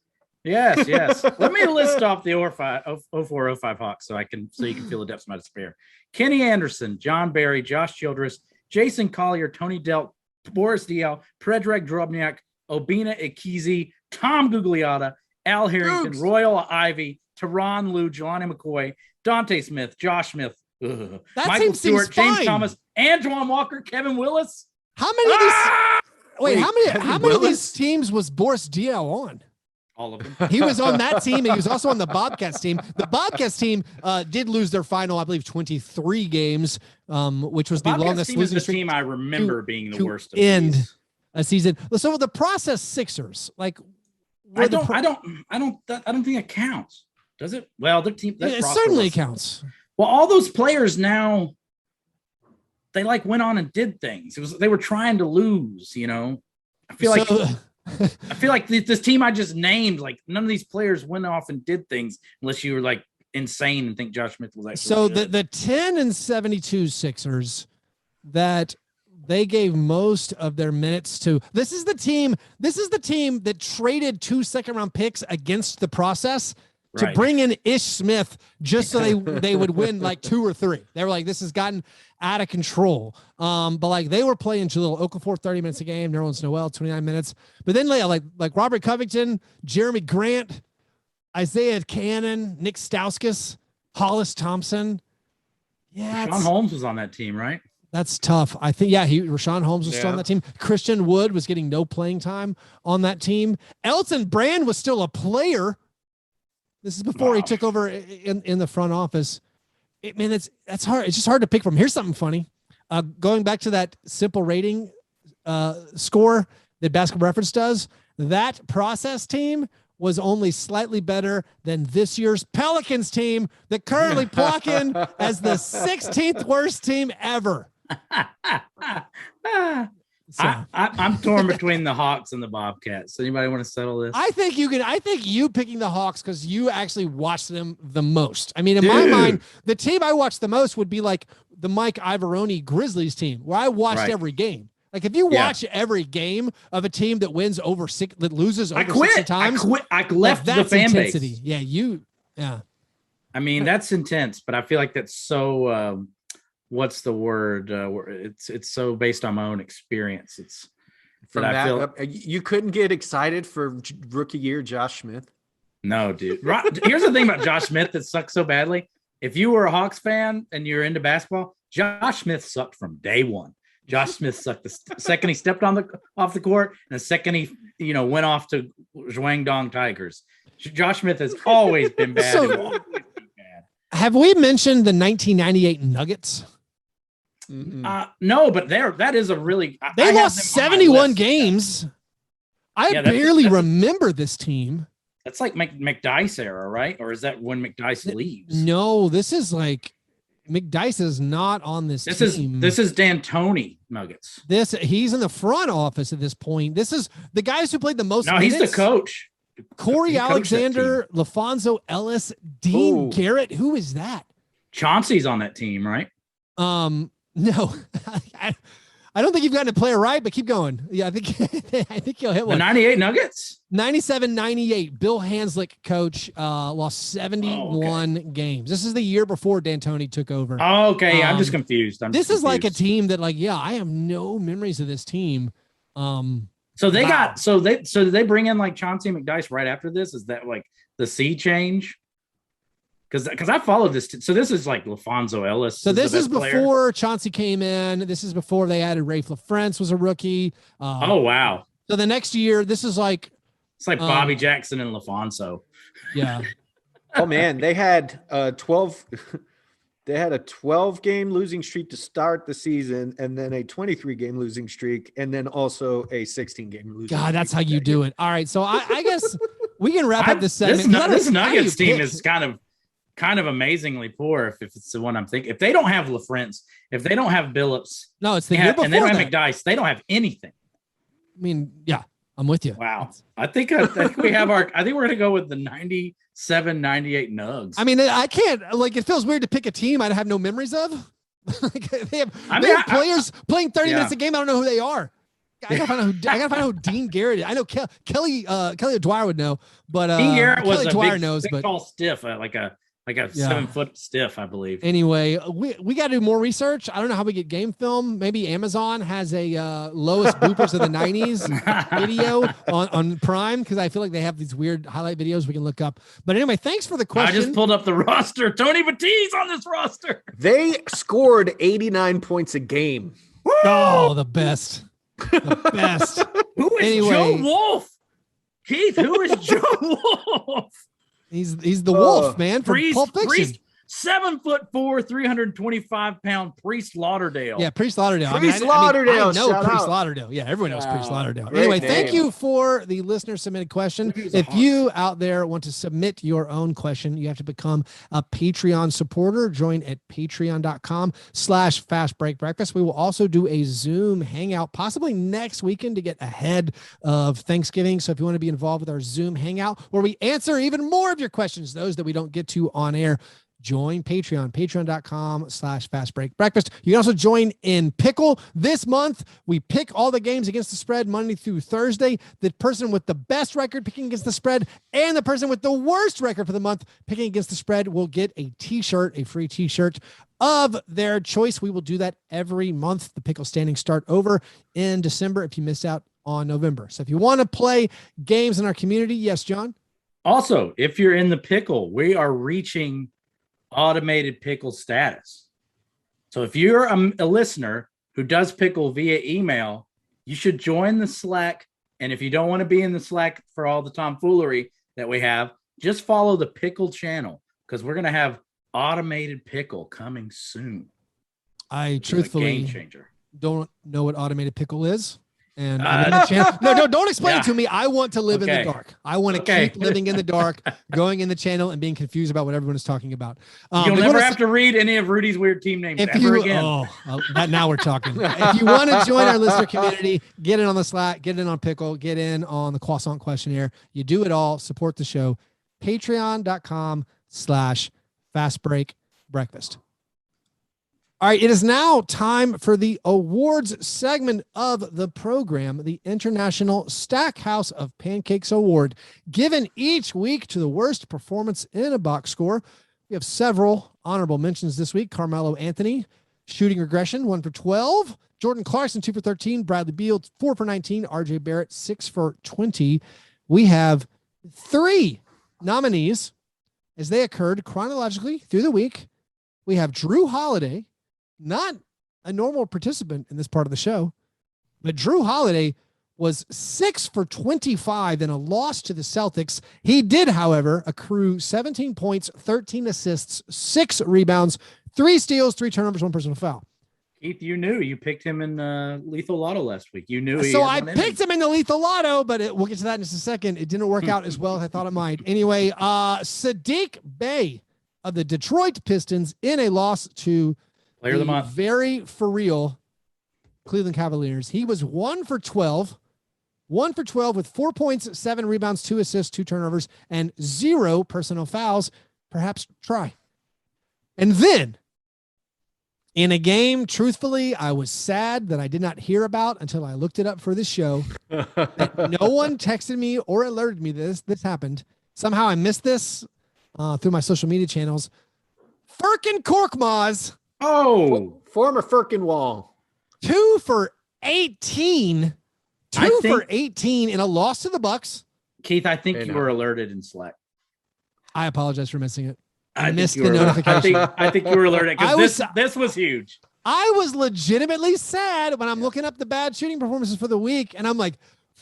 Yes. Let me list off the 04-05 Hawks so you can feel the depths of my despair. Kenny Anderson, John Barry, Josh Childress, Jason Collier, Tony Delk, Boris Diaw, Predrag Drobniak, Obina Ikizi, Tom Gugliotta, Al Harrington, Dukes. Royal Ivey, Teron Liu, Jelani McCoy, Dante Smith, Josh Smith, That Michael team seems Stewart, James fine. Thomas, Antoine Walker, Kevin Willis. How many of these? Wait, how many Kevin of Willis? these teams was Boris Diaw on? All of them. He was on that team, and he was also on the Bobcats team. The Bobcats team did lose their final, I believe, 23 games, which was the Bobcats longest team is losing the streak team I remember being the to worst of end these. a season. So the process Sixers, like, I don't think it counts. Does it? Well, their team. it certainly counts. Well, all those players now, they like went on and did things. They were trying to lose, you know. I feel like this team I just named, like none of these players went off and did things unless you were like insane and think Josh Smith was actually So good. the 10-72 Sixers that they gave most of their minutes to. This is the team that traded 2 second-round picks against the process to Right. bring in Ish Smith just so they would win like 2 or 3. They were like, this has gotten out of control. But like they were playing Jaleel Okafor 30 minutes a game, Nerlens Noel 29 minutes. But then like Robert Covington, Jeremy Grant, Isaiah Cannon, Nick Stauskas, Hollis Thompson. Yeah, Sean Holmes was on that team, right? that's tough. I think, Rashawn Holmes was still on that team. Christian Wood was getting no playing time on that team. Elton Brand was still a player. This is before he took over in the front office. That's hard. It's just hard to pick from. Here's something funny. Going back to that simple rating score that Basketball Reference does, that process team was only slightly better than this year's Pelicans team that currently clock in as the 16th worst team ever. So, I'm torn between the Hawks and the Bobcats. Anybody want to settle this? I think you picking the Hawks because you actually watched them the most. I mean, in my mind, the team I watched the most would be like the Mike Ivoroni Grizzlies team, where I watched every game. Like if you watch every game of a team that loses over 60 times, I left the fan intensity. base. Yeah. I mean, that's intense, but I feel like that's so what's the word? It's so based on my own experience. It's From that, you couldn't get excited for rookie year Josh Smith. No, dude. Here's the thing about Josh Smith that sucks so badly. If you were a Hawks fan and you're into basketball, Josh Smith sucked from day one. Josh Smith sucked the second he stepped off the court, and the second he went off to Zhuangdong Tigers. Josh Smith has always been bad. So, have we mentioned the 1998 Nuggets? No, but that is a really they lost 71 games. I barely remember this team. That's like McDyess era, right? Or is that when McDyess leaves? No, this is like McDyess is not on this team. This is D'Antoni Nuggets. He's in the front office at this point. This is the guys who played the most. No, he's the coach. Corey Alexander, LaFonso Ellis, Dean Garrett. Who is that? Chauncey's on that team, right? No, I don't think you've gotten a player right, but keep going. Yeah, I think you'll hit one. The 98 Nuggets? 97-98. Bill Hanslick, coach, lost 71 games. This is the year before D'Antoni took over. Oh, okay. I'm just confused. This is like a team that, I have no memories of this team. So they did they bring in like Chauncey McDyess right after this? Is that like the sea change? Because I followed this. So this is like LaFonso Ellis. So this is before Chauncey came in. This is before they added Rafe LaFrance was a rookie. Oh, wow. So the next year, this is like. It's like Bobby Jackson and LaFonso. Yeah. Oh, man. They had 12. They had a 12-game losing streak to start the season, and then a 23-game losing streak, and then also a 16-game losing streak. God, that's how you do it. All right. So I guess we can wrap up this segment. This Nuggets team is kind of amazingly poor if it's the one I'm thinking. If they don't have LaFrance, if they don't have Billups, no, it's the year before and they don't have that. McDyess, they don't have anything. I mean, yeah, I'm with you. Wow. I think we have I think we're gonna go with the 97-98 Nugs. I mean, I can't it feels weird to pick a team I have no memeries of. They have players playing 30 minutes a game. I don't know who they are. I gotta find out who Dean Garrett is. I know Kelly Dwyer would know, but Dean Garrett was Kelly a Dwyer big, knows, big but tall stiff, like a like a 7-foot stiff, I believe. Anyway, we got to do more research. I don't know how we get game film. Maybe Amazon has a lowest bloopers of the 90s video on Prime, because I feel like they have these weird highlight videos we can look up. But anyway, thanks for the question. I just pulled up the roster. Tony Batiste on this roster. They scored 89 points a game. Woo! Oh, the best. The best. Who is Joe Wolf? Keith, who is Joe Wolf? He's the wolf, man, from Pulp Fiction. 7'4", 325-pound Priest Lauderdale. Yeah, Priest Lauderdale. Priest Lauderdale. I know Priest Lauderdale. Yeah, everyone knows Priest Lauderdale. Anyway, thank you for the listener submitted question. If you out there want to submit your own question, you have to become a Patreon supporter. Join at patreon.com/fastbreakbreakfast. We will also do a Zoom hangout possibly next weekend to get ahead of Thanksgiving. So if you want to be involved with our Zoom hangout where we answer even more of your questions, those that we don't get to on air, join Patreon, patreon.com/fastbreakbreakfast. You can also join in Pickle. This month, we pick all the games against the spread Monday through Thursday. The person with the best record picking against the spread and the person with the worst record for the month picking against the spread will get a t-shirt, a free t-shirt of their choice. We will do that every month. The Pickle standings start over in December if you missed out on November. So if you want to play games in our community, yes, John? Also, if you're in the Pickle, we are reaching automated Pickle status. So if you're a listener who does Pickle via email, you should join the Slack. And if you don't want to be in the Slack for all the tomfoolery that we have, just follow the Pickle channel, because we're going to have automated Pickle coming soon. I truthfully game changer. Don't know what automated Pickle is. And no, don't explain it to me. I want to live in the dark. I want to keep living in the dark, going in the channel and being confused about what everyone is talking about. You'll never have to read any of Rudy's weird team names ever again. Now we're talking. If you want to join our listener community, get in on the Slack, get in on Pickle, get in on the croissant questionnaire. You do it all. Support the show. Patreon.com/fastbreakbreakfast. All right, it is now time for the awards segment of the program, the International Stackhouse of Pancakes Award, given each week to the worst performance in a box score. We have several honorable mentions this week. Carmelo Anthony, shooting regression, 1 for 12. Jordan Clarkson, 2 for 13. Bradley Beal, 4 for 19. RJ Barrett, 6 for 20. We have 3 nominees as they occurred chronologically through the week. We have Drew Holiday, not a normal participant in this part of the show, but Drew Holiday was 6 for 25 in a loss to the Celtics. He did, however, accrue 17 points, 13 assists, 6 rebounds, 3 steals, 3 turnovers, 1 personal foul. Keith, you knew you picked him in Lethal Lotto last week. You knew. So I picked him in the Lethal Lotto, but we'll get to that in just a second. It didn't work out as well as I thought it might. Anyway, Sadiq Bey of the Detroit Pistons in a loss to Player of the month, very for real Cleveland Cavaliers. He was 1 for 12 with 4 points, 7 rebounds, 2 assists, 2 turnovers, and 0 personal fouls. Perhaps try. And then in a game, truthfully, I was sad that I did not hear about until I looked it up for this show. That no one texted me or alerted me this happened. Somehow I missed this through my social media channels. Furkan Korkmaz. Oh, former Firkin-Wall. 2 for 18. 2 for 18 in a loss to the Bucks. Keith, I think you were alerted in Slack. I apologize for missing it. I missed the notification. I think you were alerted because this was huge. I was legitimately sad when I'm looking up the bad shooting performances for the week, and I'm like,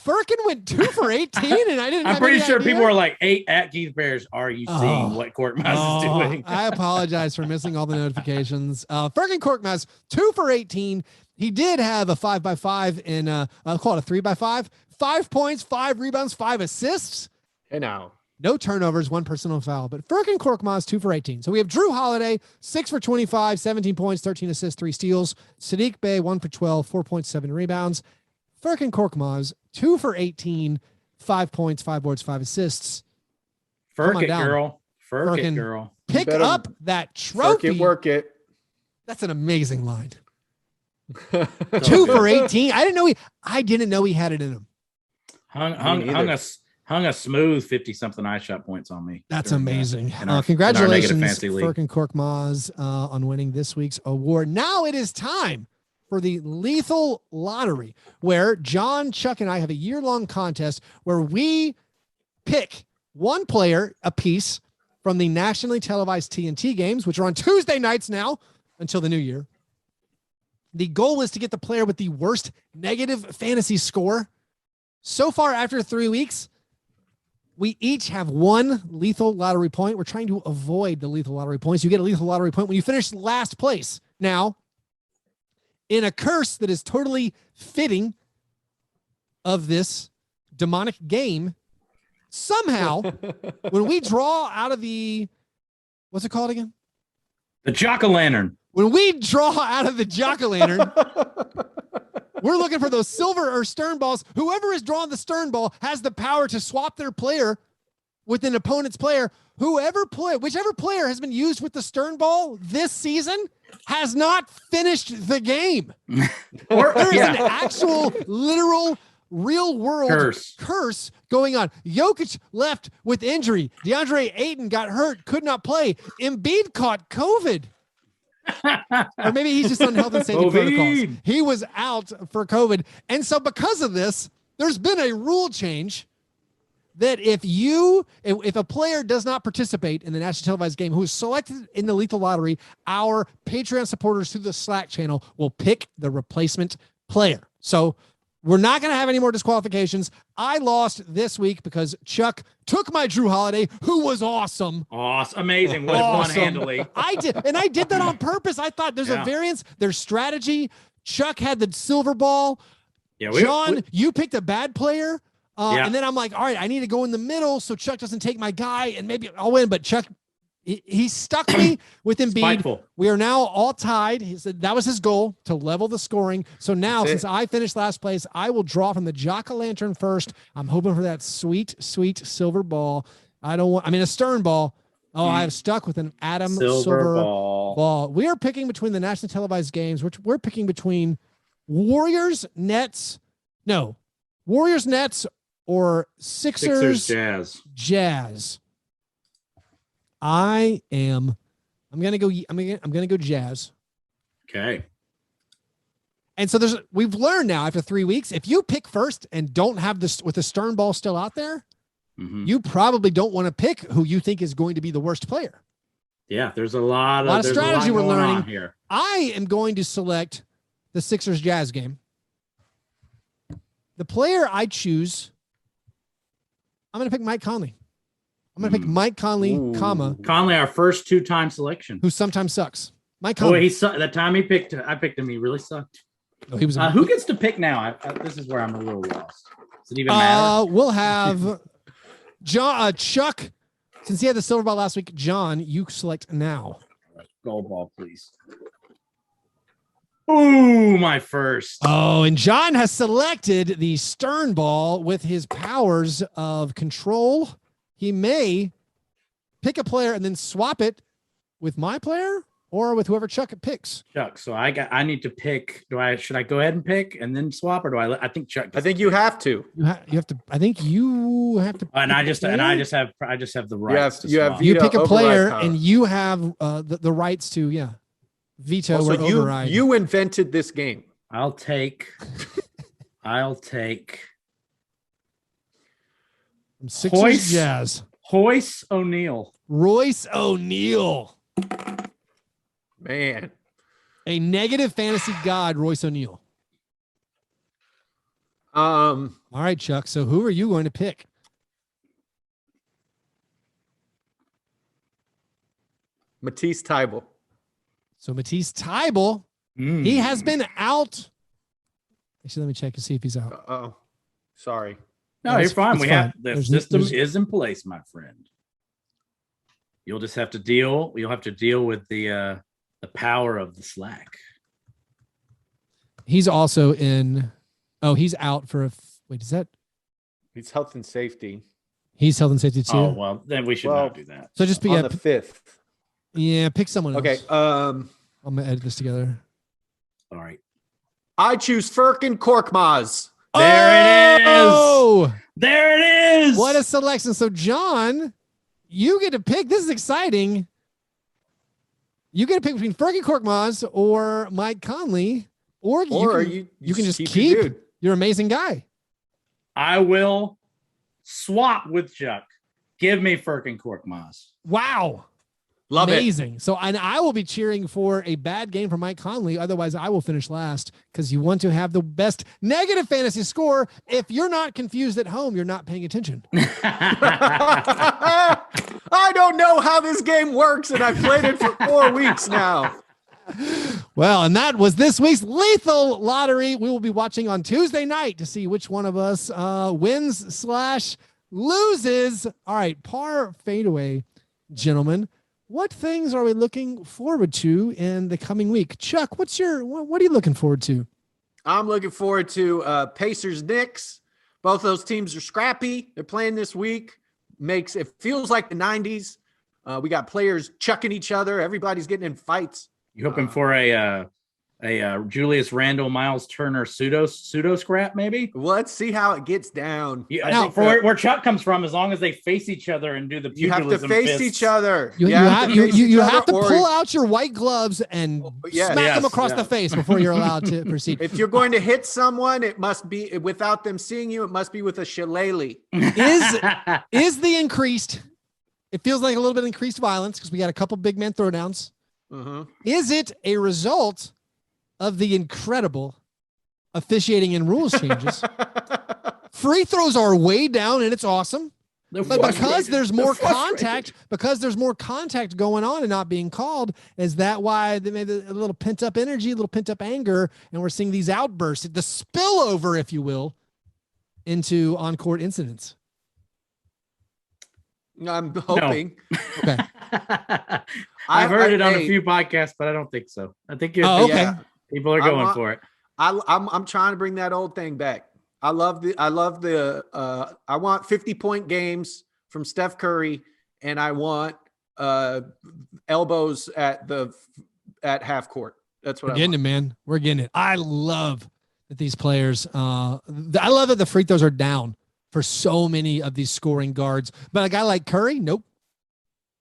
Furkan went 2 for 18, and I didn't. I'm pretty sure people were like, "8 at Keith Bears." Are you seeing what Korkmaz is doing? I apologize for missing all the notifications. Furkan Korkmaz, 2 for 18. He did have a 5x5 in I'll call it a 3x5. 5 points, 5 rebounds, 5 assists. Hey now. No turnovers, 1 personal foul. But Furkan Korkmaz, 2 for 18. So we have Drew Holiday, 6 for 25, 17 points, 13 assists, 3 steals. Sadiq Bey, 1 for 12, 4 points, 7 rebounds. Furkan Korkmaz, 2 for 18, 5 points, 5 boards, 5 assists. Furk it, girl. Furk it, girl. Pick up that trophy. Work it. That's an amazing line. 2 for 18. I didn't know he had it in him. Hung hung a smooth 50-something eye shot points on me. That's during amazing. in our Congratulations, negative fantasy league. Firk and Korkmaz, on winning this week's award. Now it is time for the Lethal Lottery, where John, Chuck, and I have a year-long contest where we pick one player apiece from the nationally televised TNT games, which are on Tuesday nights now until the new year. The goal is to get the player with the worst negative fantasy score. So far, after 3 weeks, we each have one lethal lottery point. We're trying to avoid the lethal lottery points. You get a lethal lottery point when you finish last place. Now, in a curse that is totally fitting of this demonic game, somehow, when we draw out of the, what's it called again? The jack-o'-lantern. When we draw out of the jack-o'-lantern, we're looking for those silver or stern balls. Whoever is drawing the stern ball has the power to swap their player with an opponent's player. Whichever player has been used with the stern ball this season has not finished the game. There is an actual, literal, real world curse going on. Jokic left with injury. DeAndre Ayton got hurt, could not play. Embiid caught COVID. Or maybe he's just on health and safety protocols. He was out for COVID. And so because of this, there's been a rule change that if a player does not participate in the national televised game who is selected in the lethal lottery, our Patreon supporters through the Slack channel will pick the replacement player. So we're not going to have any more disqualifications. I lost this week because Chuck took my Drew Holiday, who was awesome. Amazing. One-handedly. I did that on purpose. I thought there's a variance. There's strategy. Chuck had the silver ball. Yeah, John, you picked a bad player. And then I'm like, all right, I need to go in the middle so Chuck doesn't take my guy and maybe I'll win. But Chuck, he stuck me with Embiid. Spiteful. We are now all tied. He said that was his goal, to level the scoring. So now, since I finished last place, I will draw from the jack-o'-lantern first. I'm hoping for that sweet, sweet silver ball. A stern ball. Oh, I'm stuck with an Adam silver ball. We are picking between the nationally televised games, which we're picking between Warriors, Nets, or Sixers, Jazz. I'm gonna go Jazz. Okay. And so we've learned now after 3 weeks, if you pick first and don't have this with the stern ball still out there, you probably don't want to pick who you think is going to be the worst player. Yeah, there's a lot of strategy we're learning here. I am going to select the Sixers Jazz game. The player I choose, I'm going to pick Mike Conley. I'm going to pick Mike Conley, Conley, our first two-time selection, who sometimes sucks. Mike Conley. Oh, he sucked. That time I picked him. He really sucked. Oh, he was. Who gets to pick now? This is where I'm a little lost. Does it even matter? We'll have John, Chuck. Since he had the silver ball last week, John, you select now. Gold ball, please. Ooh, my first. Oh, and John has selected the stern ball with his powers of control. He may pick a player and then swap it with my player or with whoever Chuck picks. Chuck. So I need to pick. Should I go ahead and pick and then swap, or I think Chuck? I think you have to. You have to. I think you have to. And I just have the rights. You pick a player and you have the rights to veto or override. You invented this game. I'll take. Sixers Jazz. Royce O'Neal. Man. A negative fantasy god, Royce O'Neal. All right, Chuck. So who are you going to pick? Matisse Thybulle. So Matisse Thybulle, he has been out. Actually, let me check and see if he's out. Oh, sorry. No, you're fine. The system is in place, my friend. You'll just have to deal. You'll have to deal with the power of the Slack. He's also in. Oh, he's out for wait. Is that? He's health and safety. He's health and safety too. Oh well, then we should not do that. So just be on the 5th. Yeah, pick someone else. Okay. I'm gonna edit this together. All right. I choose Firkin Korkmaz. There it is. Oh, There it is. what a selection. So, John, you get to pick. This is exciting. You get to pick between Fergie Korkmaz or Mike Conley, or you can just keep your amazing guy. I will swap with Chuck. Give me Firkin Korkmaz. Wow. Love Amazing. it. So, and I will be cheering for a bad game for Mike Conley. Otherwise, I will finish last because you want to have the best negative fantasy score. If you're not confused at home, you're not paying attention. I don't know how this game works, and I've played it for 4 weeks now. Well, and that was this week's Lethal Lottery. We will be watching on Tuesday night to see which one of us wins/loses. All right, par fadeaway, gentlemen. What things are we looking forward to in the coming week? Chuck, what are you looking forward to? I'm looking forward to Pacers Knicks. Both those teams are scrappy. They're playing this week. It feels like the 90s. We got players chucking each other. Everybody's getting in fights. You hoping for a Julius Randle, Miles Turner pseudo scrap, maybe? Well, let's see how it gets down. Yeah, I think where Chuck comes from, as long as they face each other and do the pugilism, you have to face fists. each other. You have to pull out your white gloves and smack them across the face before you're allowed to proceed. If you're going to hit someone, it must be without them seeing you. It must be with a shillelagh. Is the increased? It feels like a little bit increased violence because we got a couple big man throwdowns. Is it a result of the incredible officiating and rules changes? Free throws are way down and it's awesome. But because there's more contact going on and not being called, is that why they made a little pent up energy, a little pent up anger, and we're seeing these outbursts, the spillover, if you will, into on-court incidents? I'm hoping. No. Okay. I've heard it on a few podcasts, but I don't think so. I think people are going for it. I'm trying to bring that old thing back. I want 50-point games from Steph Curry, and I want elbows at half court. That's what we're getting it, man. We're getting it. I love that these players. I love that the free throws are down for so many of these scoring guards. But a guy like Curry, nope.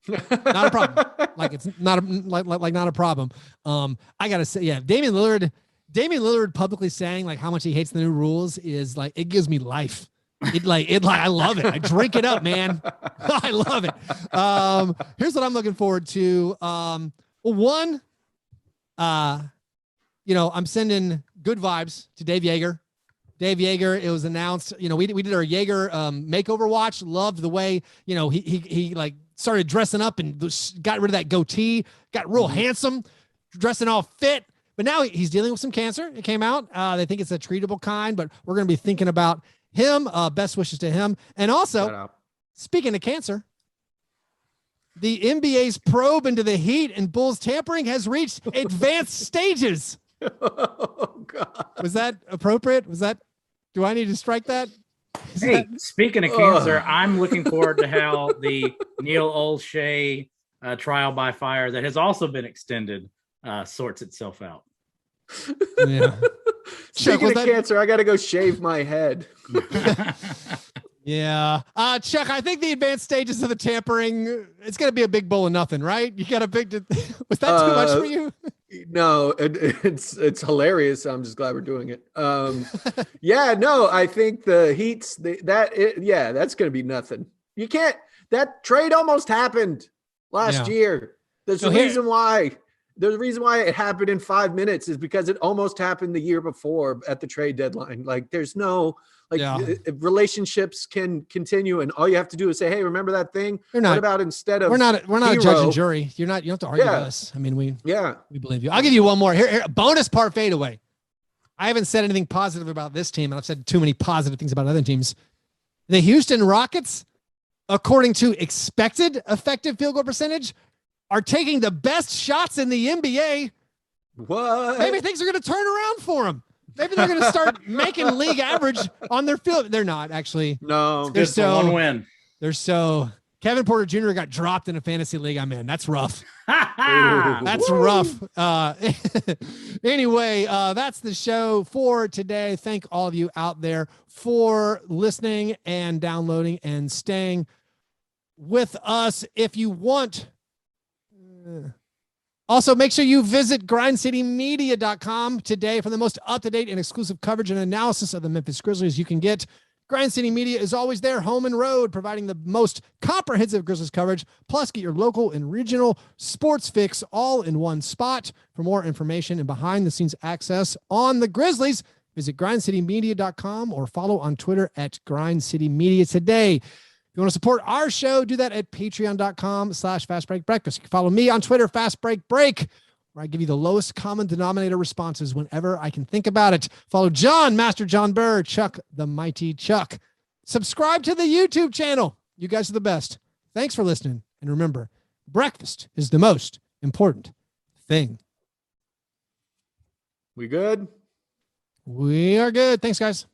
Not a problem. Like it's not not a problem. I gotta say, yeah, Damian Lillard publicly saying like how much he hates the new rules is like it gives me life. I love it. I drink it up, man. I love it. Here's what I'm looking forward to. I'm sending good vibes to Dave Yeager. Dave Yeager, it was announced, we did our Yeager makeover watch. Loved the way, he like started dressing up and got rid of that goatee, got real handsome, dressing all fit. But now he's dealing with some cancer. It came out. They think it's a treatable kind, but we're going to be thinking about him. Best wishes to him. And also, speaking of cancer, the NBA's probe into the Heat and Bulls tampering has reached advanced stages. Oh, God. Was that appropriate? Do I need to strike that? Speaking of cancer, I'm looking forward to how the Neil Olshey trial by fire that has also been extended sorts itself out. Yeah. Speaking of cancer, I got to go shave my head. Yeah. Chuck, I think the advanced stages of the tampering, it's going to be a big bowl of nothing, right? You got a big, was that too much for you? No, it's hilarious. I'm just glad we're doing it. I think the Heat's that's going to be nothing. You can't, that trade almost happened last year. There's a reason why. The reason why it happened in 5 minutes is because it almost happened the year before at the trade deadline. Like there's no, relationships can continue, and all you have to do is say, "Hey, remember that thing?" What about instead of we're not a judge and jury. You don't have to argue with us. I mean, we believe you. I'll give you one more here. Bonus part fadeaway. I haven't said anything positive about this team, and I've said too many positive things about other teams. The Houston Rockets, according to expected effective field goal percentage, are taking the best shots in the NBA. What? Maybe things are going to turn around for them. Maybe they're going to start making league average on their field. They're not actually. No, they're so one win. They're so Kevin Porter Jr. got dropped in a fantasy league I'm in. That's rough. Ooh. That's rough. Anyway, that's the show for today. Thank all of you out there for listening and downloading and staying with us. If you want, also make sure you visit grindcitymedia.com today for the most up-to-date and exclusive coverage and analysis of the Memphis Grizzlies you can get. Grind City Media is always there, home and road, providing the most comprehensive Grizzlies coverage. Plus, get your local and regional sports fix all in one spot. For more information and behind-the-scenes access on the Grizzlies, visit grindcitymedia.com or follow on Twitter at grindcitymedia today. If you want to support our show, do that at patreon.com/fastbreakbreakfast. You can follow me on Twitter, fastbreakbreak, where I give you the lowest common denominator responses whenever I can think about it. Follow John, Master John Burr, Chuck, the Mighty Chuck. Subscribe to the YouTube channel. You guys are the best. Thanks for listening. And remember, breakfast is the most important thing. We good? We are good. Thanks, guys.